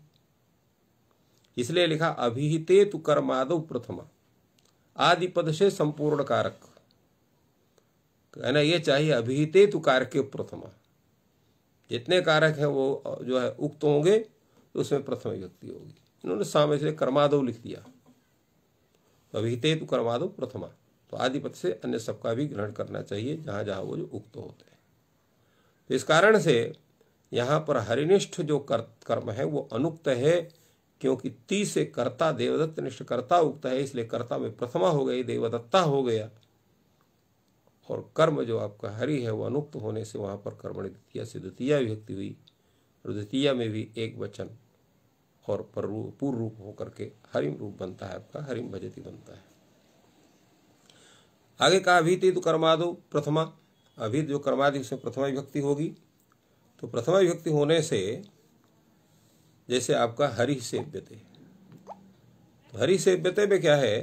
इसलिए लिखा अभिहिते तु कर्मादौ प्रथमा, आदि पद से संपूर्ण कारक। कहना ये चाहिए अभिहिते तु कारके प्रथमा, जितने कारक हैं वो जो है उक्त होंगे तो उसमें प्रथम विभक्ति होगी। इन्होंने सामने से कर्मादौ लिख दिया, अभिहिते तु कर्मादौ प्रथमा। तो आदि पद से अन्य सबका भी ग्रहण करना चाहिए जहां जहां वो जो उक्त होते हैं। तो इस कारण से यहाँ पर हरिनिष्ठ जो कर्म है वो अनुक्त है, क्योंकि ती से कर्ता देवदत्त निष्ठ कर्ता उक्त है, इसलिए कर्ता में प्रथमा हो गई, देवदत्ता हो गया। और कर्म जो आपका हरि है वो अनुक्त होने से वहां पर कर्मणि द्वितीया से द्वितीया विभक्ति हुई, और द्वितीया में भी एक वचन और पूर्व रूप होकर के हरिम रूप बनता है, आपका हरिम भजति बनता है। आगे कहा अभीति तो कर्मादो प्रथमा, अभी जो कर्मादि उसमें प्रथमा विभक्ति होगी, तो प्रथमा विभक्ति होने से जैसे आपका हरि सेव्यते, तो हरि सेव्यते में क्या है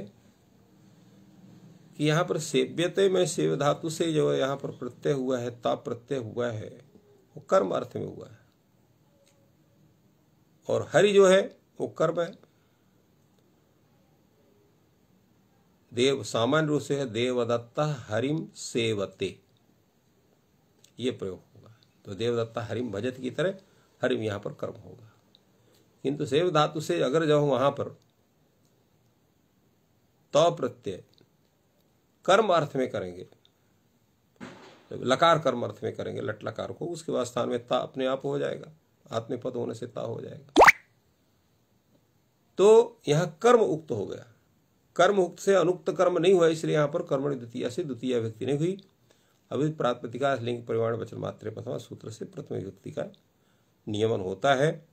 कि यहाँ पर सेव्यते में सेव धातु से जो यहाँ पर प्रत्यय हुआ है, ताप प्रत्यय हुआ है, वो कर्म अर्थ में हुआ है, और हरि जो है वो कर्म है। देव सामान्य रूप से है देवदत्ता हरिम सेवते, ये प्रयोग होगा। तो देवदत्ता हरिम भजत की तरह हरिम यहाँ पर कर्म होगा। किंतु सेव धातु से अगर जाओ वहां पर तो प्रत्यय कर्म अर्थ में करेंगे, लकार कर्म अर्थ में करेंगे लट लकार को, उसके बाद स्थान में ता अपने आप हो जाएगा, आत्मपद होने से ता हो जाएगा। तो यहां कर्म उक्त हो गया, कर्म उक्त से अनुक्त कर्म नहीं हुआ, इसलिए यहां पर कर्मणि द्वितीया से द्वितीय विभक्ति नहीं हुई। अभी प्रातिपदिका लिंग परिमाण वचन मात्रे प्रथमा सूत्र से प्रथम विभक्ति का नियमन होता है,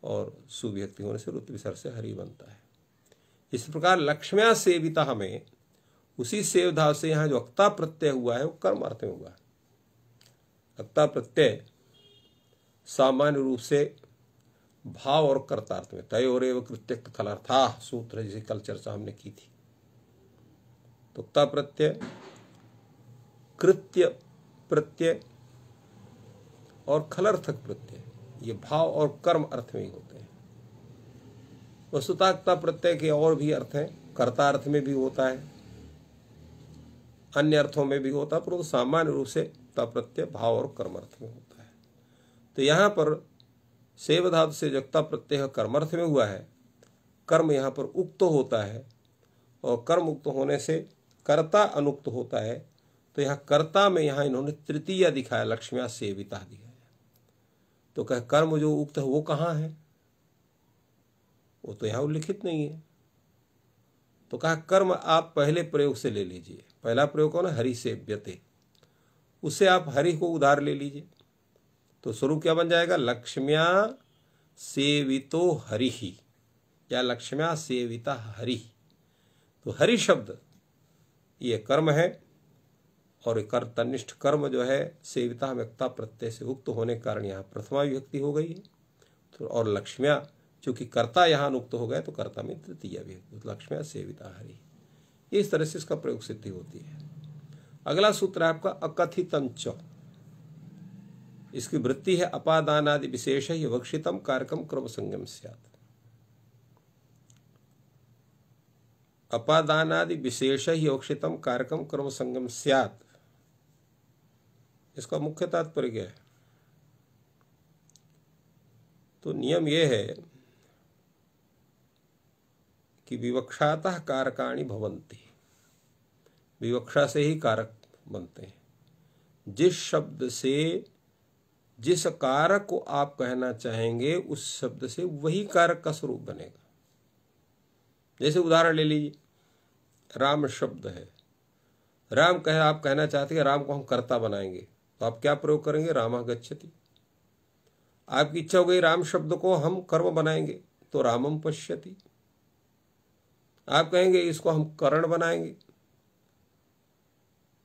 और सुविभक्ति होने से रुत विसर्ग से हरि बनता है। इस प्रकार लक्ष्म्या सेविता में उसी सेव धाव से यहाँ जो अक्ता प्रत्यय हुआ है वो कर्म अर्थ में हुआ है। अक्ता प्रत्यय सामान्य रूप से भाव और कर्तार्थ में, तयोरेव कृत्य खलर्था सूत्र जिसे कल चर्चा हमने की थी। तो अक्ता प्रत्यय, कृत्य प्रत्यय और खलर्थक प्रत्यय, ये भाव और कर्म अर्थ में ही होते हैं। वस्तुतः प्रत्यय के और भी अर्थ हैं, कर्ता अर्थ में भी होता है, अन्य अर्थों में भी होता है, परंतु सामान्य रूप से प्रत्यय भाव और कर्म अर्थ में होता है। तो यहाँ पर सेव धातु से जगता प्रत्यय कर्मर्थ में हुआ है, कर्म यहाँ पर उक्त होता है, और कर्म उक्त होने से कर्ता अनुक्त होता है। तो यहाँ कर्ता में यहाँ इन्होंने तृतीया दिखाया, लक्ष्म्या सेविता दिखाया। तो कह कर्म जो उक्त है वो कहाँ है, वो तो यहाँ उल्लिखित नहीं है। तो कहा कर्म आप पहले प्रयोग से ले लीजिए, पहला प्रयोग कौन है, हरि सेव्यते, उससे आप हरि को उधार ले लीजिए। तो स्वरूप क्या बन जाएगा, लक्ष्म्या सेवितो हरि, या लक्ष्म्या सेविता हरि। तो हरि शब्द ये कर्म है, और कर्तनिष्ठ कर्म जो है सेविता में अक्ता प्रत्यय से उक्त होने के कारण यहाँ प्रथमा विभक्ति हो गई है। तो और लक्ष्म्या चूंकि कर्ता यहाँ अनुक्त हो गए, तो कर्ता में तृतीय विभक्ति, लक्ष्म्या सेविता हरि। इस तरह से इसका प्रयोग सिद्धि होती है। अगला सूत्र है आपका अकथितम च, इसकी वृत्ति है अपादानादि विशेष विवक्षितम कारकम क्रम संगम स्यात्। अपादानादि विशेष विवक्षितम कारकम क्रम संगम स्यात्, इसका मुख्य तात्पर्य क्या है। तो नियम यह है कि विवक्षातः कारकाणि भवन्ति, विवक्षा से ही कारक बनते हैं। जिस शब्द से जिस कारक को आप कहना चाहेंगे उस शब्द से वही कारक का स्वरूप बनेगा। जैसे उदाहरण ले लीजिए, राम शब्द है, राम कहे आप कहना चाहते हैं राम को हम कर्ता बनाएंगे, तो आप क्या प्रयोग करेंगे, रामः गच्छति। आपकी इच्छा हो गई राम शब्द को हम कर्म बनाएंगे, तो रामम पश्यति। आप कहेंगे इसको हम करण बनाएंगे,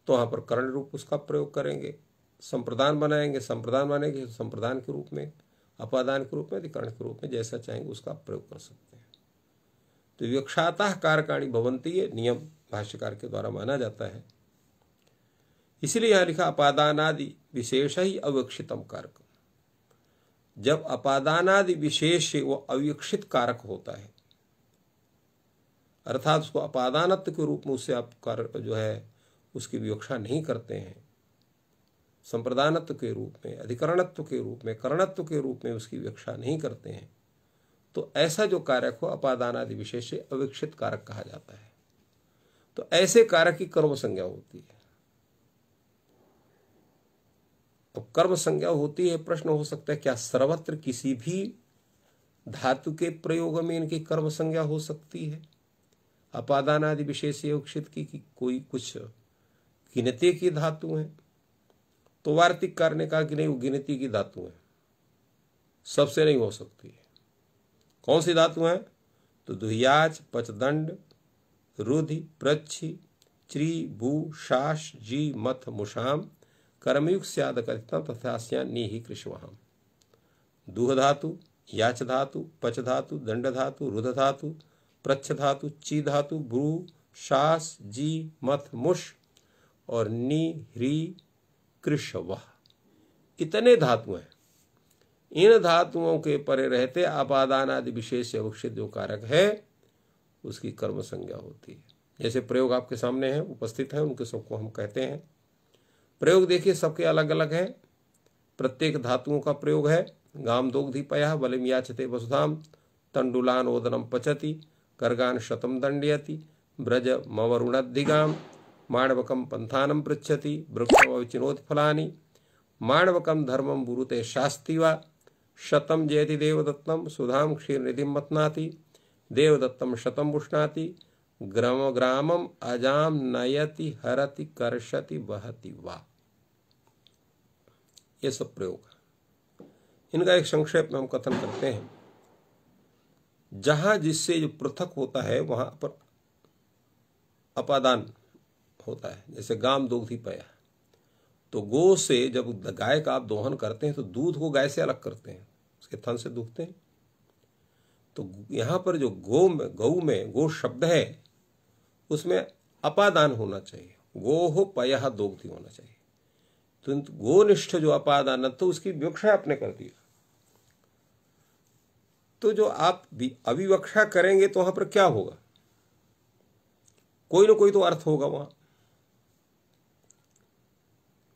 तो वहां पर करण रूप उसका प्रयोग करेंगे। संप्रदान बनाएंगे, संप्रदान बनेंगे संप्रदान के रूप में, अपादान के रूप में, अधिकरण के रूप में, जैसा चाहेंगे उसका प्रयोग कर सकते हैं। तो विवक्षातः कारकाणि भवन्ति, ये नियम भाष्यकार के द्वारा माना जाता है। इसलिए यहां लिखा अपादानादि विशेष ही अविवक्षितम कारक। जब अपादानादि विशेष वो अविवक्षित कारक होता है, अर्थात उसको अपादानत्व के रूप में उससे आप कारक जो है उसकी विवक्षा नहीं करते हैं, संप्रदानत्व के रूप में, अधिकरणत्व के रूप में, करणत्व के रूप में उसकी विवक्षा नहीं करते हैं, तो ऐसा जो कारक हो अपादानादि विशेष से अविवक्षित कारक कहा जाता है। तो ऐसे कारक की कर्म संज्ञा होती है। अब कर्म संज्ञा होती है, प्रश्न हो सकता है क्या सर्वत्र किसी भी धातु के प्रयोग में इनकी कर्म संज्ञा हो सकती है। अपादानादि विशेष योक्षित की कोई कुछ गिनती की धातु है, तो वार्तिककार ने कहा कि नहीं, वो गिनती की धातु है, सबसे नहीं हो सकती है। कौन सी धातु है? तो दुह्याच, पचदंड, रुधि, प्रच्छी, त्री, भू, शास, जी, मथ, मुषाम, कर्मयुक्त स्याद कथितम तथास्या नीहि कृष्वहम। दुह धातु, याच धातु, पच धातु, दंड धातु, रुध धातु, प्रच्छ धातु, ची धातु, भ्रू, शास, जी, मथ, मुष और नी, ह्री, कृष्व, इतने धातु हैं। इन धातुओं के परे रहते अपादान आदि विशेष अवक्षित जो कारक है उसकी कर्म संज्ञा होती है। जैसे प्रयोग आपके सामने है, उपस्थित है, उनके सबको हम कहते हैं। प्रयोग देखिए सबके अलग अलग है, प्रत्येक धातुओं का प्रयोग है। गाम दोग्धि पयः बलिम याचते वसुधाम, तंडुलान ओदनम पचति, गर्गान शतम दंडयति, ब्रज मवरुणद्धिगाम, माणवकम पंथानम पृच्छति, वृक्षम अविचिनोति फलानि, माणवकम धर्मम बुरुते शास्ति वा, शतम जयति देवदत्तम, सुधाम क्षीरनिधिम मथनाति, देवदत्तम शतम पुष्णाति, ग्राम ग्रामम अजाम नयति हरति कर्षति वहति वा। ये सब प्रयोग है। इनका एक संक्षेप में हम कथन करते हैं। जहां जिससे जो पृथक होता है वहां पर अपादान होता है। जैसे गाम दोग्धि पया, तो गो से जब गाय का आप दोहन करते हैं तो दूध को गाय से अलग करते हैं, उसके थन से दूहते हैं। तो यहां पर जो गौ में गो शब्द है उसमें अपादान होना चाहिए, गो हो पयः दोग्धि होना चाहिए। तो गोनिष्ठ जो अपादान, तो उसकी विवक्षा आपने कर दिया। तो जो आप अविवक्षा करेंगे तो वहां पर क्या होगा? कोई ना कोई तो अर्थ होगा वहां।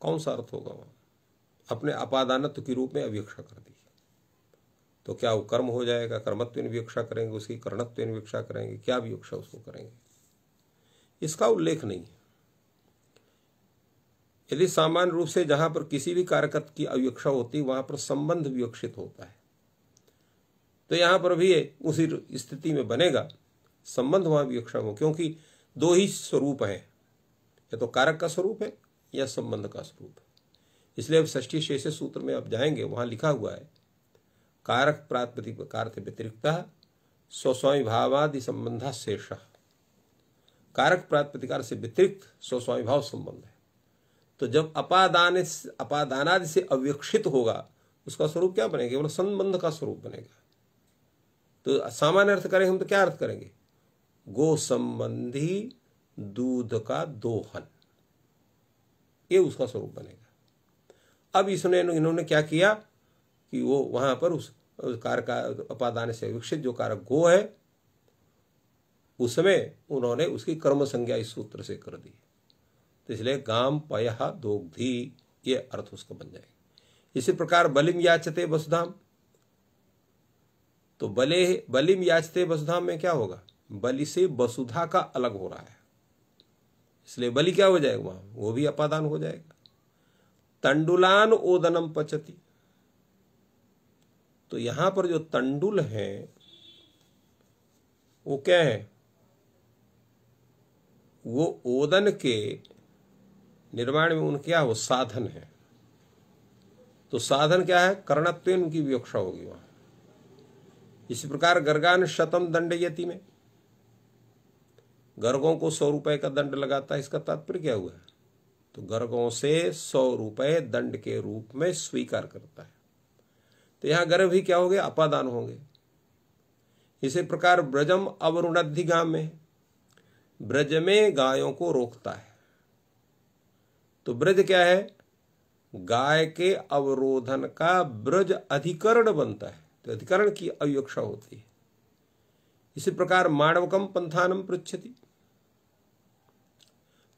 कौन सा अर्थ होगा वहां? अपने अपादानत्व के रूप में अविवक्षा कर दी, तो क्या वो कर्म हो जाएगा? कर्मत्व विवक्षा करेंगे, उसकी कर्णत्व विवक्षा करेंगे, क्या विवक्षा उसको करेंगे? इसका उल्लेख नहीं है। यदि सामान्य रूप से जहां पर किसी भी कारकत्व की अविवक्षा होती वहां पर संबंध विवक्षित होता है, तो यहां पर भी उसी स्थिति में बनेगा, संबंध वहां विवक्षा हो, क्योंकि दो ही स्वरूप हैं, या तो कारक का स्वरूप है या संबंध का स्वरूप है। इसलिए अब षष्ठी शेष सूत्र में आप जाएंगे, वहां लिखा हुआ है कारक प्रातिपदिक व्यतिरिक्त स्वस्वामी भावादि संबंध शेष। कारक प्रातिपदिकार से व्यतिरिक्त स्वस्वामी भाव संबंध है। तो जब अपादानादि से अविवक्षित होगा, उसका स्वरूप क्या बनेगा? केवल संबंध का स्वरूप बनेगा। तो सामान्य अर्थ करेंगे हम तो क्या अर्थ करेंगे? गो संबंधी दूध का दोहन, ये उसका स्वरूप बनेगा। अब इन्होंने क्या किया कि वो वहां पर उस कारक का अपादान से विकसित जो कारक गो है उसमें उन्होंने उसकी कर्म संज्ञा इस सूत्र से कर दी। तो इसलिए गाम पयः दोग्धि, ये अर्थ उसका बन जाएगा। इसी प्रकार बलिम याचते वसुधाम, तो बलिम याचते वसुधाम में क्या होगा? बलि से वसुधा का अलग हो रहा है, इसलिए बलि क्या हो जाएगा वहां? वो भी अपादान हो जाएगा। तंडुलान ओदनम पचति, तो यहां पर जो तंडुल है वो क्या है? वो ओदन के निर्माण में उनके क्या वो साधन है। तो साधन क्या है? कर्णत्व उनकी विवक्षा होगी वहां। इसी प्रकार गर्गान शतम दंडयति में गर्गों को 100 रुपए का दंड लगाता है, इसका तात्पर्य क्या हुआ? तो गर्गों से 100 रुपए दंड के रूप में स्वीकार करता है। तो यहां गर्भ भी क्या हो गए? अपादान होंगे। इसी प्रकार ब्रजम अवरुणद्धिगाम में ब्रज में गायों को रोकता है, तो ब्रज क्या है? गाय के अवरोधन का ब्रज अधिकरण बनता है, तो अधिकरण की अविवक्षा होती है। इसी प्रकार माणवकम पंथानम पृच्छति,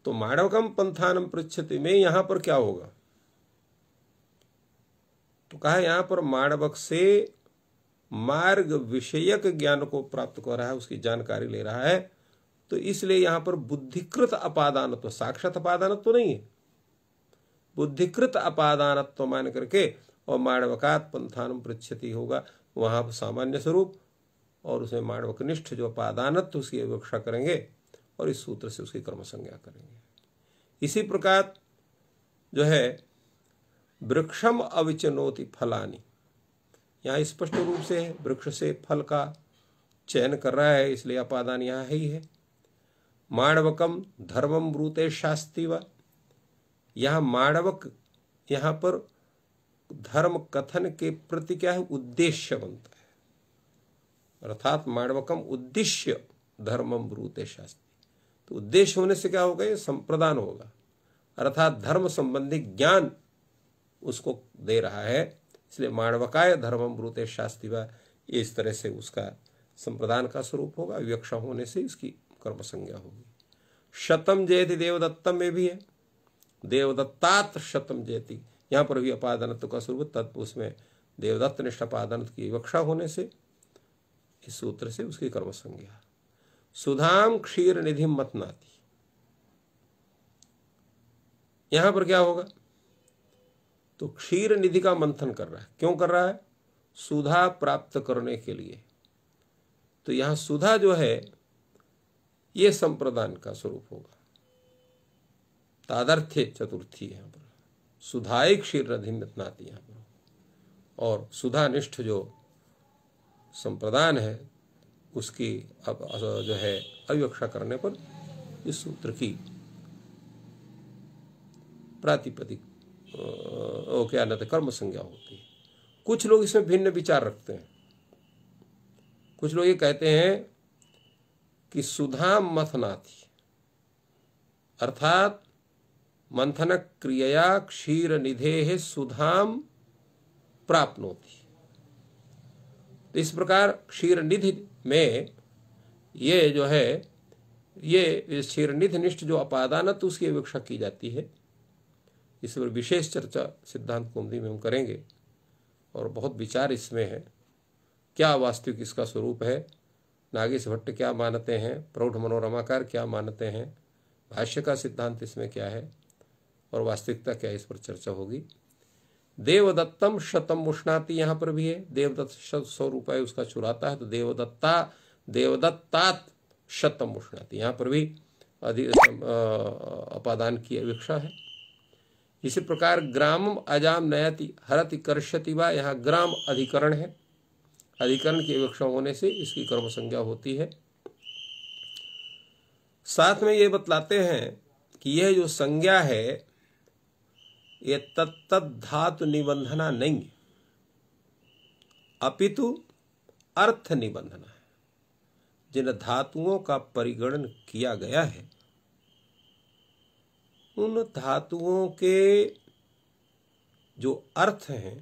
तो माणवकम पंथानम पृच्छति में यहां पर क्या होगा? तो कहा यहां पर माणवक से मार्ग विषयक ज्ञान को प्राप्त कर रहा है, उसकी जानकारी ले रहा है। तो इसलिए यहां पर बुद्धिकृत अपादानत्व, साक्षात अपादानत्व नहीं है, बुद्धिकृत अपादानत्व मान करके और माणवकात पंथानम पृच्छति होगा। वहाँ पर सामान्य स्वरूप और उसमें माणवकनिष्ठ जो अपादानत्व उसकी अविवक्षा करेंगे और इस सूत्र से उसकी कर्म संज्ञा करेंगे। इसी प्रकार जो है वृक्षम अविचनोति फलानि, यहाँ स्पष्ट रूप से वृक्ष से फल का चयन कर रहा है, इसलिए अपादान यहाँ है ही है। माणवकम धर्मम ब्रूते शास्ति व, यहाँ माणवक यहाँ पर धर्म कथन के प्रति क्या है, उद्देश्य बनता है, अर्थात माणवकम उद्देश्य धर्मम ब्रूते शास्ति। तो उद्देश्य होने से क्या होगा, ये संप्रदान होगा, अर्थात धर्म संबंधी ज्ञान उसको दे रहा है, इसलिए माणवकाय धर्मम ब्रूते शास्ति व, इस तरह से उसका संप्रदान का स्वरूप होगा। विवक्षा होने से इसकी कर्म संज्ञा होगी। शतम जयति देवदत्तम में भी है, देवदत्तात शतम जयति, यहाँ पर भी अपादानत्व का स्वरूप तत्व उसमें देवदत्त निष्ठ अपादानत्व की विवक्षा होने से इस सूत्र से उसकी कर्म संज्ञा। सुधाम क्षीर निधि मतनाति, यहां पर क्या होगा, तो क्षीर निधि का मंथन कर रहा है। क्यों कर रहा है, सुधा प्राप्त करने के लिए। तो यहां सुधा जो है ये संप्रदान का स्वरूप होगा, तादर्थ्य चतुर्थी यहां पर सुधाई क्षीर निधि मतनाति यहां पर, और सुधानिष्ठ जो संप्रदान है उसकी अब जो है अविवक्षा करने पर इस सूत्र की प्रातिपदिक क्या न कर्म संज्ञा होती है। कुछ लोग इसमें भिन्न विचार रखते हैं। कुछ लोग ये कहते हैं कि सुधाम मथनाति, अर्थात मंथन क्रियया क्षीर निधे सुधाम प्राप्नोति। तो इस प्रकार क्षीर निधि में ये जो है ये क्षीर निधि निष्ठ जो अपादानत्व उसकी अविवक्षा की जाती है। इस पर विशेष चर्चा सिद्धांत कौमुदी में हम करेंगे और बहुत विचार इसमें है। क्या वास्तविक इसका स्वरूप है, नागेश भट्ट क्या मानते हैं, प्रौढ़ मनोरमाकार क्या मानते हैं, भाष्य का सिद्धांत इसमें क्या है और वास्तविकता क्या है, इस पर चर्चा होगी। देवदत्तम शतम उष्णाति, यहाँ पर भी है देवदत्त 100 रुपये उसका चुराता है, तो देवदत्तात शतम उष्णाति, यहाँ पर भी अपादान की अविवक्षा है। इसी प्रकार ग्रामम अजाम नयति हरति कर्षति वा, यहाँ ग्राम अधिकरण है, अधिकरण की अविवक्षा होने से इसकी कर्म संज्ञा होती है। साथ में ये बतलाते हैं कि यह जो संज्ञा है ये तत्त धातु निबंधना नहीं, अपितु अर्थ निबंधना है। जिन धातुओं का परिगणन किया गया है उन धातुओं के जो अर्थ हैं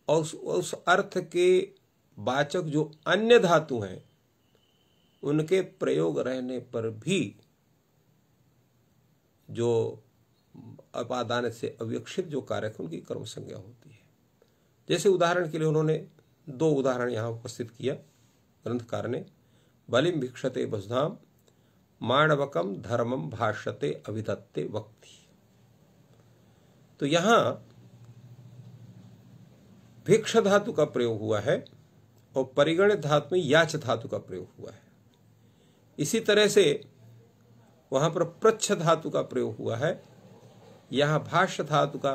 और उस अर्थ के वाचक जो अन्य धातु हैं उनके प्रयोग रहने पर भी जो अपादान से अविवक्षित जो कारक उनकी कर्म संज्ञा होती है। जैसे उदाहरण के लिए उन्होंने 2 उदाहरण यहाँ उपस्थित किया ग्रंथकार ने। बलिम भिक्षते वसुधाम माणवकम धर्मम भाष्यते अविदत्ते वक्ति। तो यहां भिक्ष धातु का प्रयोग हुआ है और परिगणित धातु में याच धातु का प्रयोग हुआ है। इसी तरह से वहां पर प्रच्छ धातु का प्रयोग हुआ है, यहां भाष्य धातु का,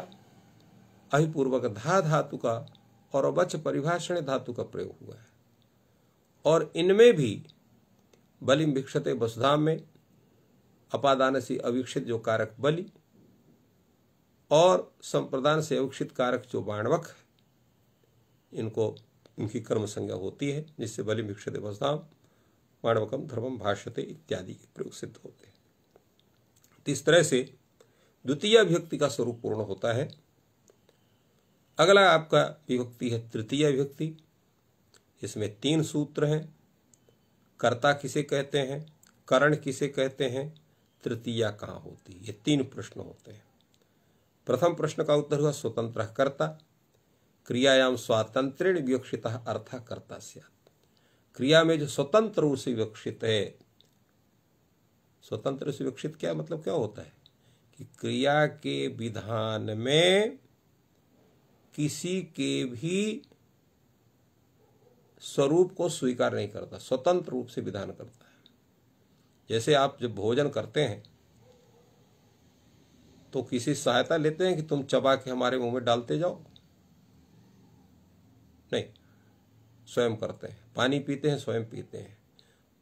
अहिपूर्वक धा धातु का और वच परिभाषण धातु का प्रयोग हुआ है। और इनमें भी बलिम भिक्षते वसुधाम में अपादान से अविवक्षित जो कारक बलि और संप्रदान से अविवक्षित कारक जो बाणवक है, इनको इनकी कर्म संज्ञा होती है, जिससे बलिम भिक्षते वसुधाम बाणवकम धर्मम भाष्यते इत्यादि के प्रयोग सिद्ध होते हैं। तो इस तरह से द्वितीय विभक्ति का स्वरूप पूर्ण होता है। अगला आपका विभक्ति है तृतीय विभक्ति। इसमें 3 सूत्र हैं। कर्ता किसे कहते हैं, करण किसे कहते हैं, तृतीया कहाँ होती है, ये 3 प्रश्न होते हैं। प्रथम प्रश्न का उत्तर हुआ स्वतंत्र कर्ता, क्रियायाम स्वातंत्रेण विवक्षितः अर्थः कर्ता स्यात्। क्रिया में जो स्वतंत्र रूप से विवक्षित है, स्वतंत्र से विवक्षित क्या मतलब क्या होता है कि क्रिया के विधान में किसी के भी स्वरूप को स्वीकार नहीं करता, स्वतंत्र रूप से विधान करता है। जैसे आप जब भोजन करते हैं तो किसी सहायता लेते हैं कि तुम चबा के हमारे मुंह में डालते जाओ? नहीं, स्वयं करते हैं। पानी पीते हैं, स्वयं पीते हैं।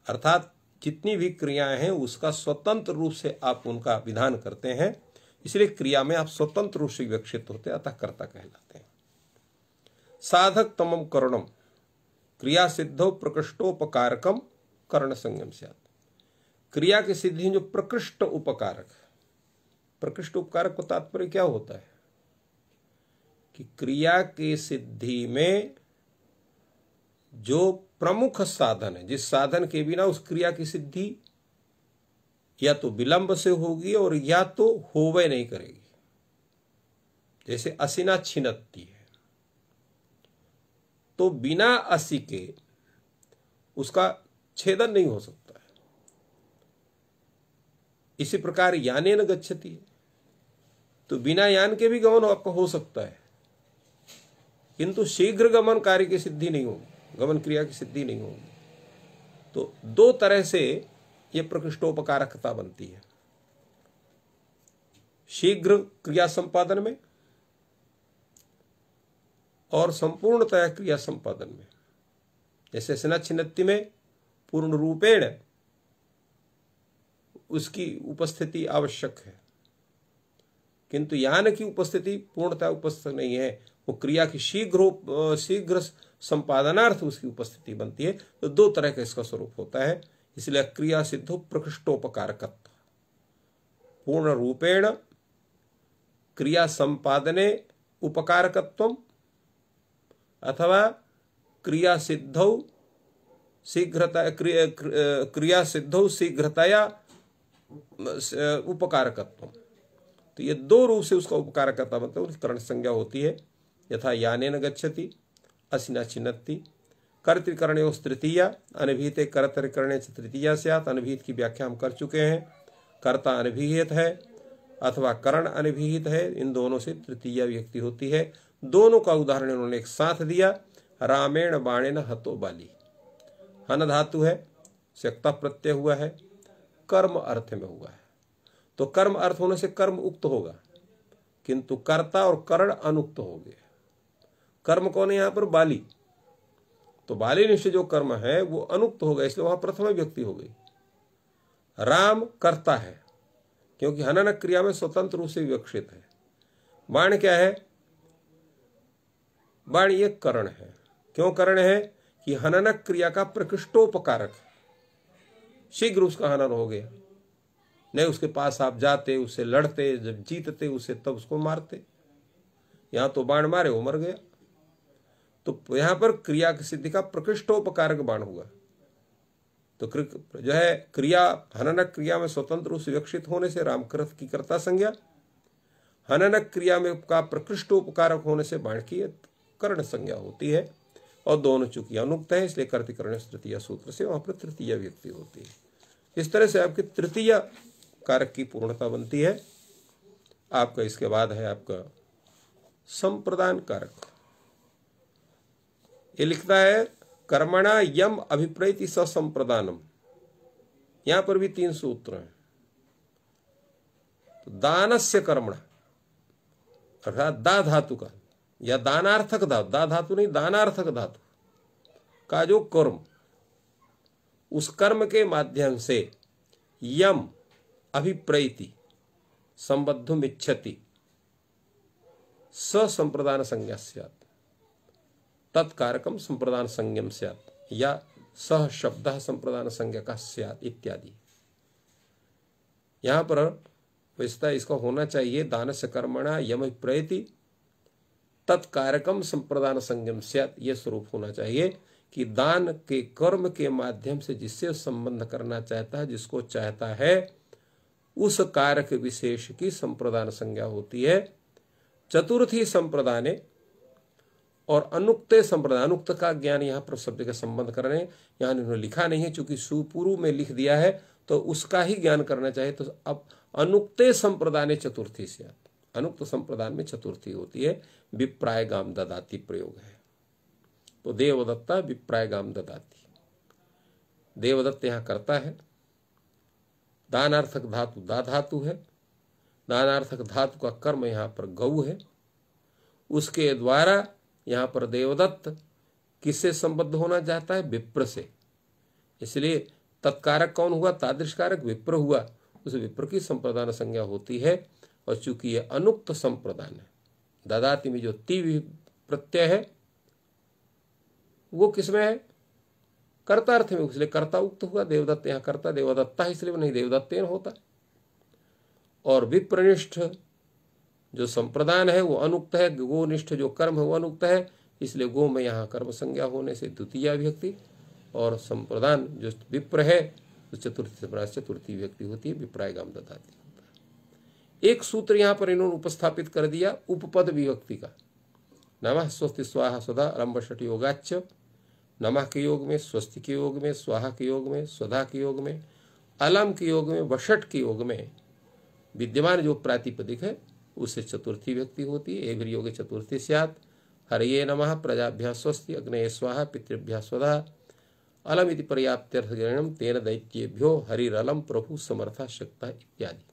अर्थात जितनी भी क्रियाएं हैं उसका स्वतंत्र रूप से आप उनका विधान करते हैं, इसलिए क्रिया में आप स्वतंत्र रूप से विकसित होते हैं, अतः कर्ता कहलाते हैं। साधक तमम करणम क्रिया सिद्धो प्रकृष्टोपकारकम कर्ण संयम स्यात्। क्रिया की सिद्धि जो प्रकृष्ट उपकारक, प्रकृष्ट उपकारक का तात्पर्य क्या होता है कि क्रिया की सिद्धि में जो प्रमुख साधन है, जिस साधन के बिना उस क्रिया की सिद्धि या तो विलंब से होगी और या तो होवे नहीं करेगी। जैसे असिना छिनत्ती है, तो बिना असी के उसका छेदन नहीं हो सकता है। इसी प्रकार याने न गच्छति है, तो बिना यान के भी गमन आपका हो सकता है, किंतु शीघ्र गमन कार्य की सिद्धि नहीं होगी, गमन क्रिया की सिद्धि नहीं होगी। तो दो तरह से यह प्रकृष्टोपकारकता बनती है, शीघ्र क्रिया संपादन में और संपूर्णतया क्रिया संपादन में। जैसे सिनाच्छिन्नति में पूर्ण रूपेण उसकी उपस्थिति आवश्यक है, किंतु यान की उपस्थिति पूर्णतः उपस्थित नहीं है, वो क्रिया की शीघ्र संपादनार्थ उसकी उपस्थिति बनती है। तो दो तरह का इसका स्वरूप होता है, इसलिए क्रिया सिद्धो प्रकृष्टोपकारकत्व, पूर्ण रूपेण क्रिया संपादने उपकारकत्वम अथवा क्रिया सिद्धौ शीघ्रता क्रिया सिद्धौ शीघ्रतया उपकारकत्व। तो ये दो रूप से उसका उपकारकता बनता है, उसकी कर्ण संज्ञा होती है। यथा यानेन गच्छति, असिना छिन्नति, कर्तृकर्णयोः तृतीया, अनभिहिते कर्तृकर्णे च तृतीया स्यात्। अनभिहित की व्याख्या हम कर चुके हैं, कर्ता अनभिहित है अथवा कर्ण अनभिहित है, इन दोनों से तृतीया व्यक्ति होती है। दोनों का उदाहरण उन्होंने एक साथ दिया। रामेण बाणेन हतो बाली, हन धातु है, सक्ता प्रत्यय हुआ है, कर्म अर्थ में हुआ है, तो कर्म अर्थ होने से कर्म उक्त होगा, किंतु कर्ता और कर्ण अनुक्त हो गए। कर्म कौन है यहाँ पर? बाली। तो बाली निष्ठ जो कर्म है वो अनुक्त हो गया, इसलिए वहां प्रथम व्यक्ति हो गई। राम कर्ता है क्योंकि हनन क्रिया में स्वतंत्र रूप से विवक्षित है। बाण क्या है? बाण ये कर्ण है। क्यों कर्ण है? कि हनन क्रिया का प्रकृष्टोपकारक, शीघ्र उसका हनन हो गया। नहीं उसके पास आप जाते, उससे लड़ते, जब जीतते उसे तब उसको मारते। यहां तो बाण मारे, वो मर गया। तो यहां पर क्रिया की सिद्धि का प्रकृष्टोपकारक बाण हुआ। तो जो है क्रिया हनन क्रिया में स्वतंत्र रूप से विकसित होने से रामकृत की कर्ता संज्ञा, हनन क्रिया में का प्रकृष्टोपकारक होने से बाण की कर्ण संज्ञा होती है। और दोनों चूंकि अनुक्त है इसलिए कर्तृकर्ण तृतीय सूत्र से वहां पर तृतीय व्यक्ति होती है। इस तरह से आपकी तृतीय कारक की पूर्णता बनती है। आपका इसके बाद है आपका संप्रदान कारक। ये लिखता है कर्मणा यम अभिप्रैति संप्रदानम। यहां पर भी तीन सूत्र हैं। तो दानस्य कर्मणा अर्थात दा धातु का या दानार्थक धातु, दा धातु नहीं दानार्थक धातु का जो कर्म, उस कर्म के माध्यम से यम अभिप्रैति संबद्धुम इच्छति संप्रदान संज्ञा स्यात्, तत्कारकम संप्रदान संज्ञम स्यात्, या सह शब्द संप्रदान संज्ञा का स्यात् इत्यादि। यहां पर वैसा इसका होना चाहिए दानस्य कर्मणा यम अभिप्रैति तत्कारकम संप्रदान संज्ञम स्यात्। यह स्वरूप होना चाहिए कि दान के कर्म के माध्यम से जिससे संबंध करना चाहता है, जिसको चाहता है, उस कारक विशेष की संप्रदान संज्ञा होती है। चतुर्थी संप्रदाने और अनुक्ते संप्रदान, अनुक्त का ज्ञान यहाँ पर शब्द के संबंध कर रहे हैं। यहाँ इन्होंने लिखा नहीं है, चूंकि सुपूर्व में लिख दिया है तो उसका ही ज्ञान करना चाहिए। तो अब अनुक्ते संप्रदाने चतुर्थी स्यात्, अनुक्त संप्रदान में चतुर्थी होती है, विप्राय गाम ददाती प्रयोग है। तो देवदत्ता विप्रायगाम ददाति। देवदत्त यहाँ करता है। दानार्थक धातु दा धातु है। दानार्थक धातु का कर्म यहाँ पर गौ है। उसके द्वारा यहाँ पर देवदत्त किससे संबद्ध होना चाहता है? विप्र से। इसलिए तत्कारक कौन हुआ? तादृश कारक विप्र हुआ। उस विप्र की संप्रदान संज्ञा होती है। और चूंकि यह अनुक्त संप्रदान है, ददाति में जो ती प्रत्यय है वो किसमें है? कर्ता अर्थ में, इसलिए कर्ता उक्त हुआ। देवदत्त यहाँ कर्ता देवदत्ता है, इसलिए नहीं देवदत्तेन होता। और विप्रनिष्ठ जो संप्रदान है वो अनुक्त है। गोनिष्ठ जो कर्म है वो अनुक्त है, इसलिए गो में यहाँ कर्म संज्ञा होने से द्वितीय विभक्ति। और संप्रदान जो विप्र है तो चतुर्थी संप्रदान चतुर्थी विभक्ति होती है। विप्रायगाम ददाति होता है। एक सूत्र यहाँ पर इन्होंने उपस्थापित कर दिया उपपद विभक्ति का। नमः स्वस्ति स्वाहा स्वधा आरंभ षट योगाच्च। नमः के योग में, स्वस्ति के योग में, स्वाहा के योग में, स्वधा के योग में, अलम के योग में, वषट के योग में विद्यमान जो प्रातिपदिक है उससे चतुर्थी व्यक्ति होती है। एभिर् योगे चतुर्थी स्यात्। हरये नमः प्रजाभ्यः स्वस्ति अग्नये स्वाहा पितृभ्यः स्वधा अलम इति पर्याप्त्यर्थग्रहणं तेन दैत्येभ्यो हरिरलम प्रभु समर्था शक्ता इत्यादि।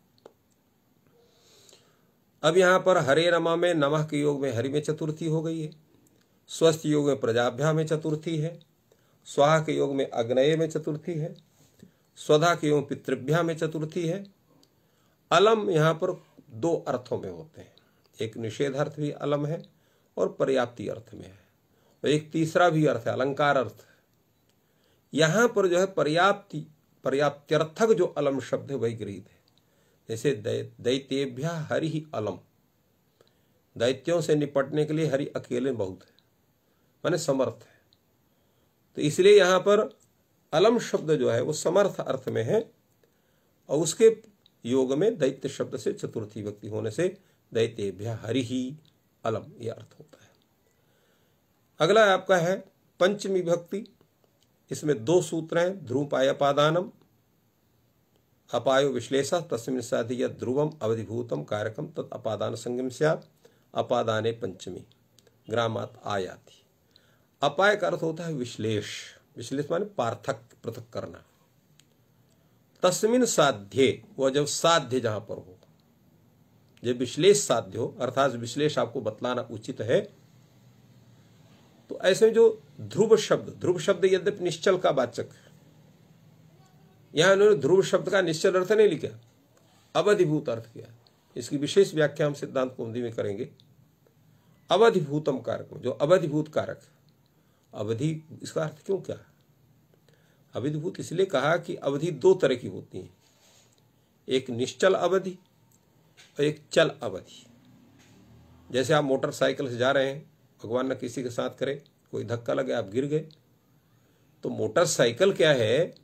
अब यहाँ पर हरे नमा में नमः के योग में हरि में चतुर्थी हो गई है। स्वस्थ योग में प्रजाभ्या में चतुर्थी है। स्वाहा के योग में अग्नये में चतुर्थी है। स्वधा के योग पितृभ्या में चतुर्थी है। अलम यहाँ पर दो अर्थों में होते हैं। एक निषेधार्थ भी अलम है और पर्याप्ति अर्थ में है, और एक तीसरा भी अर्थ है अलंकार अर्थ। यहाँ पर जो है पर्याप्त्यर्थक जो अलम शब्द है वही गृहीत है। जैसे दैत्येभ्य हरि ही अलम, दैत्यों से निपटने के लिए हरि अकेले बहुत है, माने समर्थ है। तो इसलिए यहाँ पर अलम शब्द जो है वो समर्थ अर्थ में है, और उसके योग में दैत्य शब्द से चतुर्थी विभक्ति होने से दैत्येभ्य हरि ही अलम यह अर्थ होता है। अगला आपका है पंचमी विभक्ति। इसमें दो सूत्र हैं। ध्रुवपायपादानम अपायो विश्लेषः तस्मिन् साधि यद् ध्रुवम अवधिभूतम कारकम तत् अपादान संगम स्यात् अपादाने पंचमी ग्रामात् आयाति। अपाय का अर्थ होता है विश्लेष। विश्लेष माने पार्थक पृथक करना। तस्मिन् साध्ये, वह जब साध्य जहां पर हो, जब विश्लेष साध्य हो, अर्थात विश्लेष आपको बतलाना उचित है, तो ऐसे जो ध्रुव शब्द यद्यपि निश्चल का वाचक है, यहां इन्होंने ध्रुव शब्द का निश्चल अर्थ नहीं लिखा, अवधिभूत अर्थ किया। इसकी विशेष व्याख्या हम सिद्धांत कौमुदी में करेंगे। अवधिभूतम कारक, जो अवधिभूत कारक, अवधि इसका अर्थ क्यों क्या? अवधिभूत इसलिए कहा कि अवधि दो तरह की होती है, एक निश्चल अवधि और एक चल अवधि। जैसे आप मोटरसाइकिल से जा रहे हैं, भगवान न किसी के साथ करे, कोई धक्का लगे, आप गिर गए, तो मोटरसाइकिल क्या है,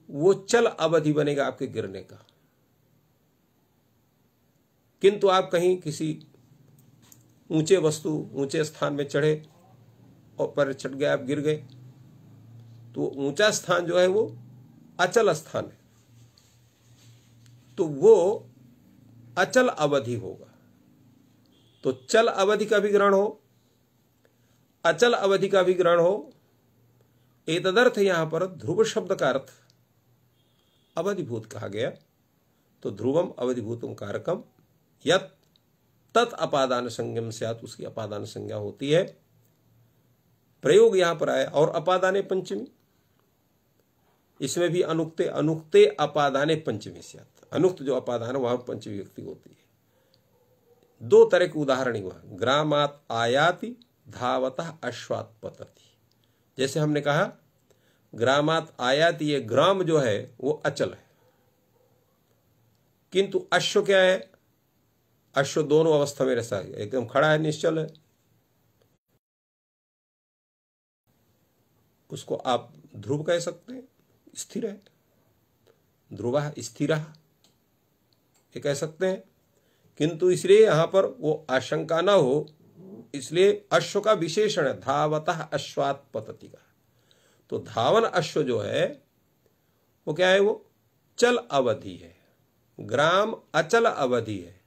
वो चल अवधि बनेगा आपके गिरने का। किंतु आप कहीं किसी ऊंचे स्थान में चढ़े और पर चढ़ गए, आप गिर गए, तो ऊंचा स्थान जो है वो अचल स्थान है, तो वो अचल अवधि होगा। तो चल अवधि का भी ग्रहण हो, अचल अवधि का भी ग्रहण हो। एतदर्थ यहां पर ध्रुव शब्द का अर्थ अवधिभूत कहा गया। तो ध्रुवम अवधिभूतम कारकम यत् तत् अपादान संज्ञम स्यात्, उसकी अपादान संज्ञा होती है। प्रयोग यहां पर आया और अपादाने पंचमी, इसमें भी अनुक्ते अपादाने पंचमी स्यात्। अनुक्त जो अपादान वहां पंचमी व्यक्ति होती है। दो तरह के उदाहरण हुआ। ग्रामात् आयाति धावतः अश्वात् पतति। जैसे हमने कहा ग्रामात् आयाति, ये ग्राम जो है वो अचल है, किंतु अश्व क्या है, अश्व दोनों अवस्था में रहता है, एकदम खड़ा है, निश्चल है, उसको आप ध्रुव कह सकते हैं, स्थिर है। ध्रुवः स्थिरः ये कह सकते हैं। किंतु इसलिए यहां पर वो आशंका ना हो, इसलिए अश्व का विशेषण है धावतः अश्वात् पतति का। तो धावन अश्व जो है वो क्या है, वो चल अवधि है। ग्राम अचल अवधि है,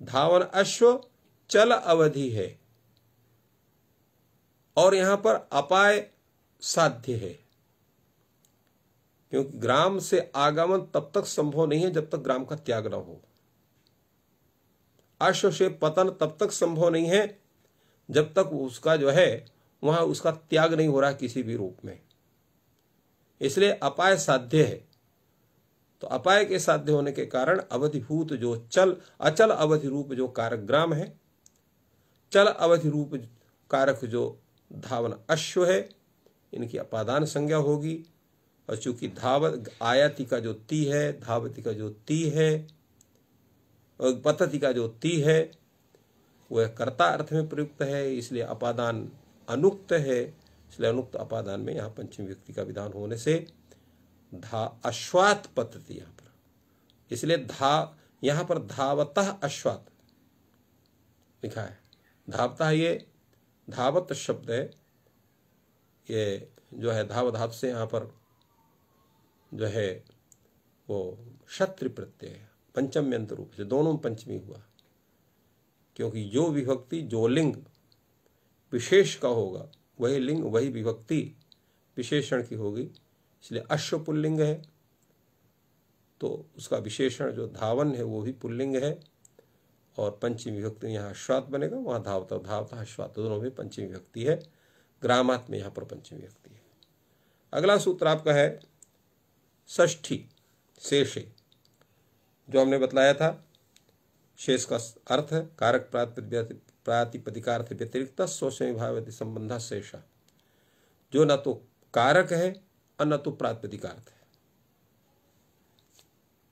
धावन अश्व चल अवधि है। और यहां पर अपाय साध्य है, क्योंकि ग्राम से आगमन तब तक संभव नहीं है जब तक ग्राम का त्याग न हो। अश्व से पतन तब तक संभव नहीं है जब तक उसका जो है वहां उसका त्याग नहीं हो रहा किसी भी रूप में। इसलिए अपाय साध्य है। तो अपाय के साध्य होने के कारण अवधिभूत जो अचल अवधि रूप जो कारक ग्राम है, चल अवधि रूप कारक जो धावन अश्व है, इनकी अपादान संज्ञा होगी। और चूंकि आयाति का जो ती है, धावती का जो ती है और पतति का जो ती है वह कर्ता अर्थ में प्रयुक्त है, इसलिए अपादान अनुक्त है। इसलिए अनुक्त अपादान में यहाँ पंचमी व्यक्ति का विधान होने से अश्वात पतति यहाँ पर, इसलिए यहाँ पर धावतः अश्वात लिखा है। धावता ये धावत शब्द है, ये जो है धाव धातु से यहाँ पर जो है वो क्षत्रि प्रत्यय है, पंचम्यंत रूप से दोनों में पंचमी हुआ, क्योंकि जो विभक्ति जो लिंग विशेष का होगा वही लिंग वही विभक्ति विशेषण की होगी। इसलिए अश्व पुल्लिंग है तो उसका विशेषण जो धावन है वो भी पुल्लिंग है, और पंचमी विभक्ति यहाँ अश्वात बनेगा, वहाँ धावता अश्वात दोनों में पंचमी विभक्ति है। ग्रामात में यहाँ पर पंचमी विभक्ति है। अगला सूत्र आपका है षष्ठी शेषे, जो हमने बतलाया था। शेष का अर्थ है कारक प्रातिपदिकार्थ व्यतिरिक्त स्वस्वयं भावति संबंध शेषा, जो न तो कारक है और न तो प्रातिपदिकार्थ है।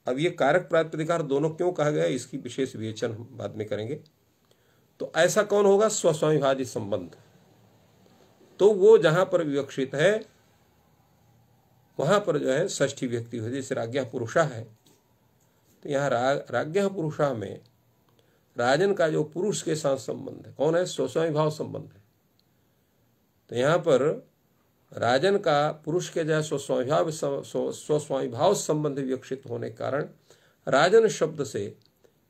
अब ये कारक प्रातिपदिकार्थ दोनों क्यों कहा गया, इसकी विशेष विवेचन हम बाद में करेंगे। तो ऐसा कौन होगा, स्वस्वामिभाजित संबंध। तो वो जहां पर विवक्षित है वहां पर जो है षष्ठी व्यक्ति हो, जैसे राज्ञा पुरुषा है। तो यहाँ राज्ञा पुरुषा में राजन का जो पुरुष के साथ संबंध है कौन है, स्वस्वामिभाव संबंध है। तो यहाँ पर राजन का पुरुष के जैसे स्वस्वामिभाव संबंध विवक्षित होने के कारण राजन शब्द से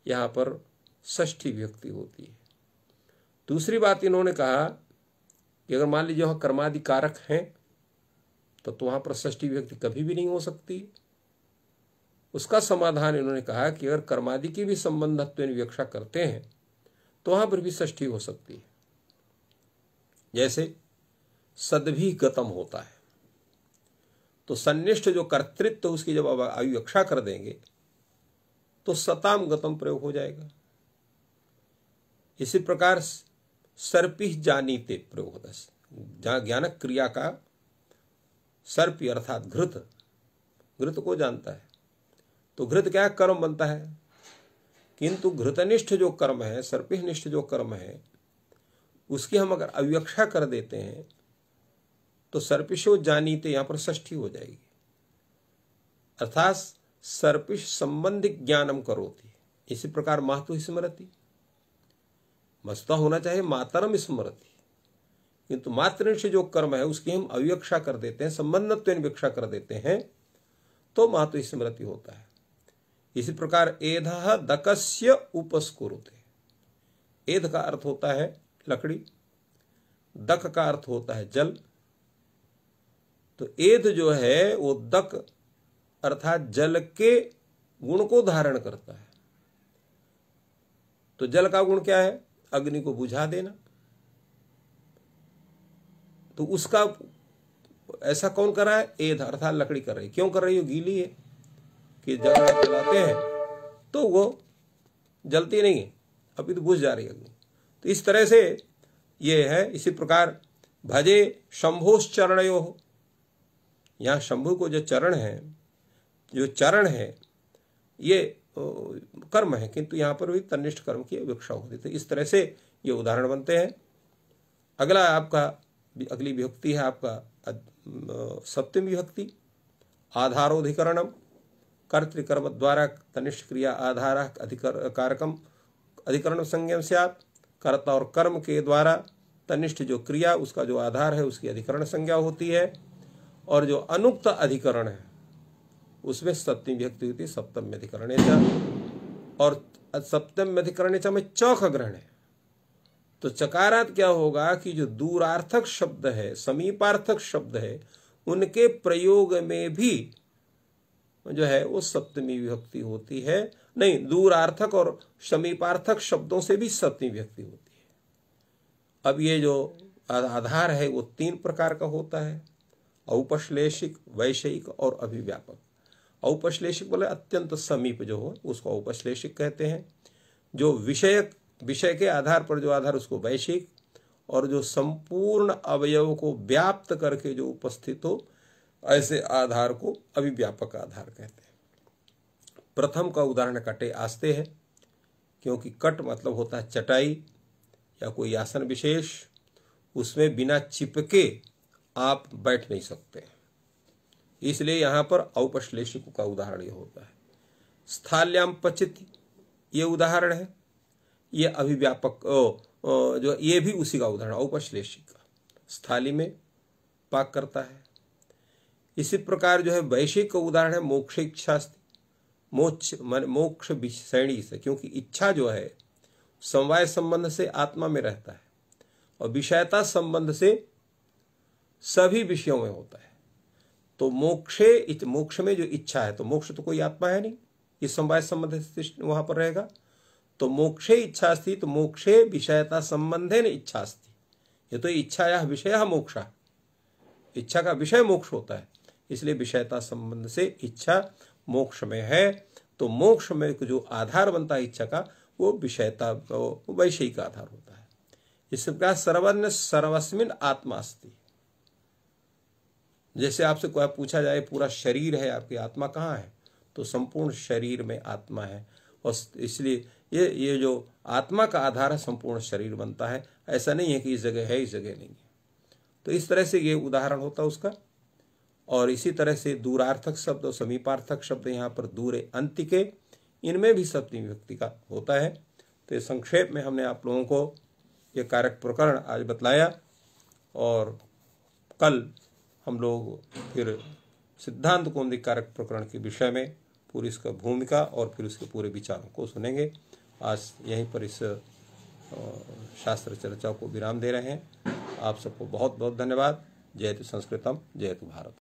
यहाँ पर षष्ठी व्यक्ति होती है। दूसरी बात इन्होंने कहा कि अगर मान लीजिए वहाँ कर्मादि कारक हैं तो वहाँ पर षष्ठी व्यक्ति कभी भी नहीं हो सकती। उसका समाधान इन्होंने कहा कि अगर कर्मादि की भी संबंधत्व विवक्षा करते हैं तो वहाँ पर भी षष्ठी हो सकती है। जैसे सद्भि गतम होता है तो सन्निष्ठ जो कर्तृत्व उसकी जब अविवक्षा कर देंगे तो सताम गतम प्रयोग हो जाएगा। इसी प्रकार सर्पिह जानीते प्रयोग होता है, जहां ज्ञानक क्रिया का सर्पि अर्थात घृत को जानता है तो घृत क्या कर्म बनता है, किंतु घृतनिष्ठ जो कर्म है, सर्पिनिष्ठ जो कर्म है, उसकी हम अगर अविवक्षा कर देते हैं तो सर्पिशो जानीते यहां पर षष्ठी हो जाएगी। अर्थात सर्पिश संबंधित ज्ञानम करोति। इसी प्रकार मातु स्मरति, मस्ता होना चाहिए मातरम स्मरति, किंतु मातृनिष्ठ जो कर्म है उसकी हम अविवक्षा कर देते हैं, संबंधत्व विवक्षा कर देते हैं तो मातु स्मृति होता है। इसी प्रकार एधः दकस्य उपस्कुरुते, एध का अर्थ होता है लकड़ी, दक का अर्थ होता है जल। तो एध जो है वो दक अर्थात जल के गुण को धारण करता है। तो जल का गुण क्या है, अग्नि को बुझा देना। तो उसका ऐसा कौन कर रहा है, एध अर्थात लकड़ी कर रही है। क्यों कर रही है, गीली है कि जब जलाते हैं तो वो जलती नहीं है, अभी तो बुझ जा रही है अग्नि। तो इस तरह से ये है। इसी प्रकार भजे शंभोश्चरणयो हो, यहाँ शंभु को जो चरण है, जो चरण है ये कर्म है, किंतु यहाँ पर भी तन्निष्ठ कर्म की विवक्षा होती है। तो इस तरह से ये उदाहरण बनते हैं। अगला आपका अगली विभक्ति है आपका सप्तमी विभक्ति आधारोधिकरणम, कर्तृकर्म द्वारा तनिष्ठ क्रिया आधार कारकम अधिकरण संज्ञम स्यात्। कर्ता और कर्म के द्वारा तनिष्ठ जो क्रिया उसका जो आधार है उसकी अधिकरण संज्ञा होती है। और जो अनुक्त अधिकरण है उसमें सप्तमी विभक्ति होती है सप्तम अधिकरण, और सप्तम अधिकरण में च का ग्रहण है तो चकारात क्या होगा कि जो दूरार्थक शब्द है, समीपार्थक शब्द है, उनके प्रयोग में भी जो है वो सप्तमी विभक्ति होती है। नहीं, दूरार्थक और समीपार्थक शब्दों से भी सप्तमी विभक्ति होती है। अब ये जो आधार है वो 3 प्रकार का होता है, औपश्लेषिक, वैषयिक और अभिव्यापक। औपश्लेषिक बोले अत्यंत समीप जो हो उसको औपश्लेषिक कहते हैं। जो विषय के आधार पर जो आधार उसको वैषयिक, और जो संपूर्ण अवयव को व्याप्त करके जो उपस्थित हो ऐसे आधार को अभिव्यापक आधार कहते हैं। प्रथम का उदाहरण कटे आस्ते है, क्योंकि कट मतलब होता है चटाई या कोई आसन विशेष, उसमें बिना चिपके आप बैठ नहीं सकते, इसलिए यहां पर औपश्लेषिक का उदाहरण ये होता है। स्थाल्याम पचित ये उदाहरण है, ये अभिव्यापक जो ये भी उसी का उदाहरण, औपश्लेषिक का, स्थाली में पाक करता है। इसी प्रकार जो है वैषयिक का उदाहरण है मोक्ष इच्छास्ति, मोक्ष विषयणी से, क्योंकि इच्छा जो है समवाय संबंध से आत्मा में रहता है और विषयता संबंध से सभी विषयों में होता है। तो मोक्ष में जो इच्छा है, तो मोक्ष तो कोई आत्मा है नहीं, ये समवाय संबंध से वहां पर रहेगा। तो मोक्षे इच्छास्ति, तो मोक्षे विषयता संबंधेन इच्छास्ति, ये तो इच्छा या विषय मोक्ष, इच्छा का विषय मोक्ष होता है, इसलिए विषयता संबंध से इच्छा मोक्ष में है। तो मोक्ष में जो आधार बनता है इच्छा का, वो विषयता वैषयिक आधार होता है। इस प्रकार सर्वज्ञ सर्वस्मिन आत्मा अस्ति। जैसे आपसे कोई पूछा जाए पूरा शरीर है, आपकी आत्मा कहाँ है, तो संपूर्ण शरीर में आत्मा है, और इसलिए ये जो आत्मा का आधार है संपूर्ण शरीर बनता है। ऐसा नहीं है कि इस जगह है इस जगह नहीं है। तो इस तरह से ये उदाहरण होता है उसका। और इसी तरह से दूरार्थक शब्द और समीपार्थक शब्द, यहाँ पर दूरे अंतिके, इनमें भी सप्तमी विभक्ति का होता है। तो ये संक्षेप में हमने आप लोगों को ये कारक प्रकरण आज बतलाया, और कल हम लोग फिर सिद्धांत कौमुदी कारक प्रकरण के विषय में पूरी इसका भूमिका और फिर उसके पूरे विचारों को सुनेंगे। आज यहीं पर इस शास्त्र चर्चा को विराम दे रहे हैं। आप सबको बहुत बहुत धन्यवाद। जयतु संस्कृतम, जयतु भारत।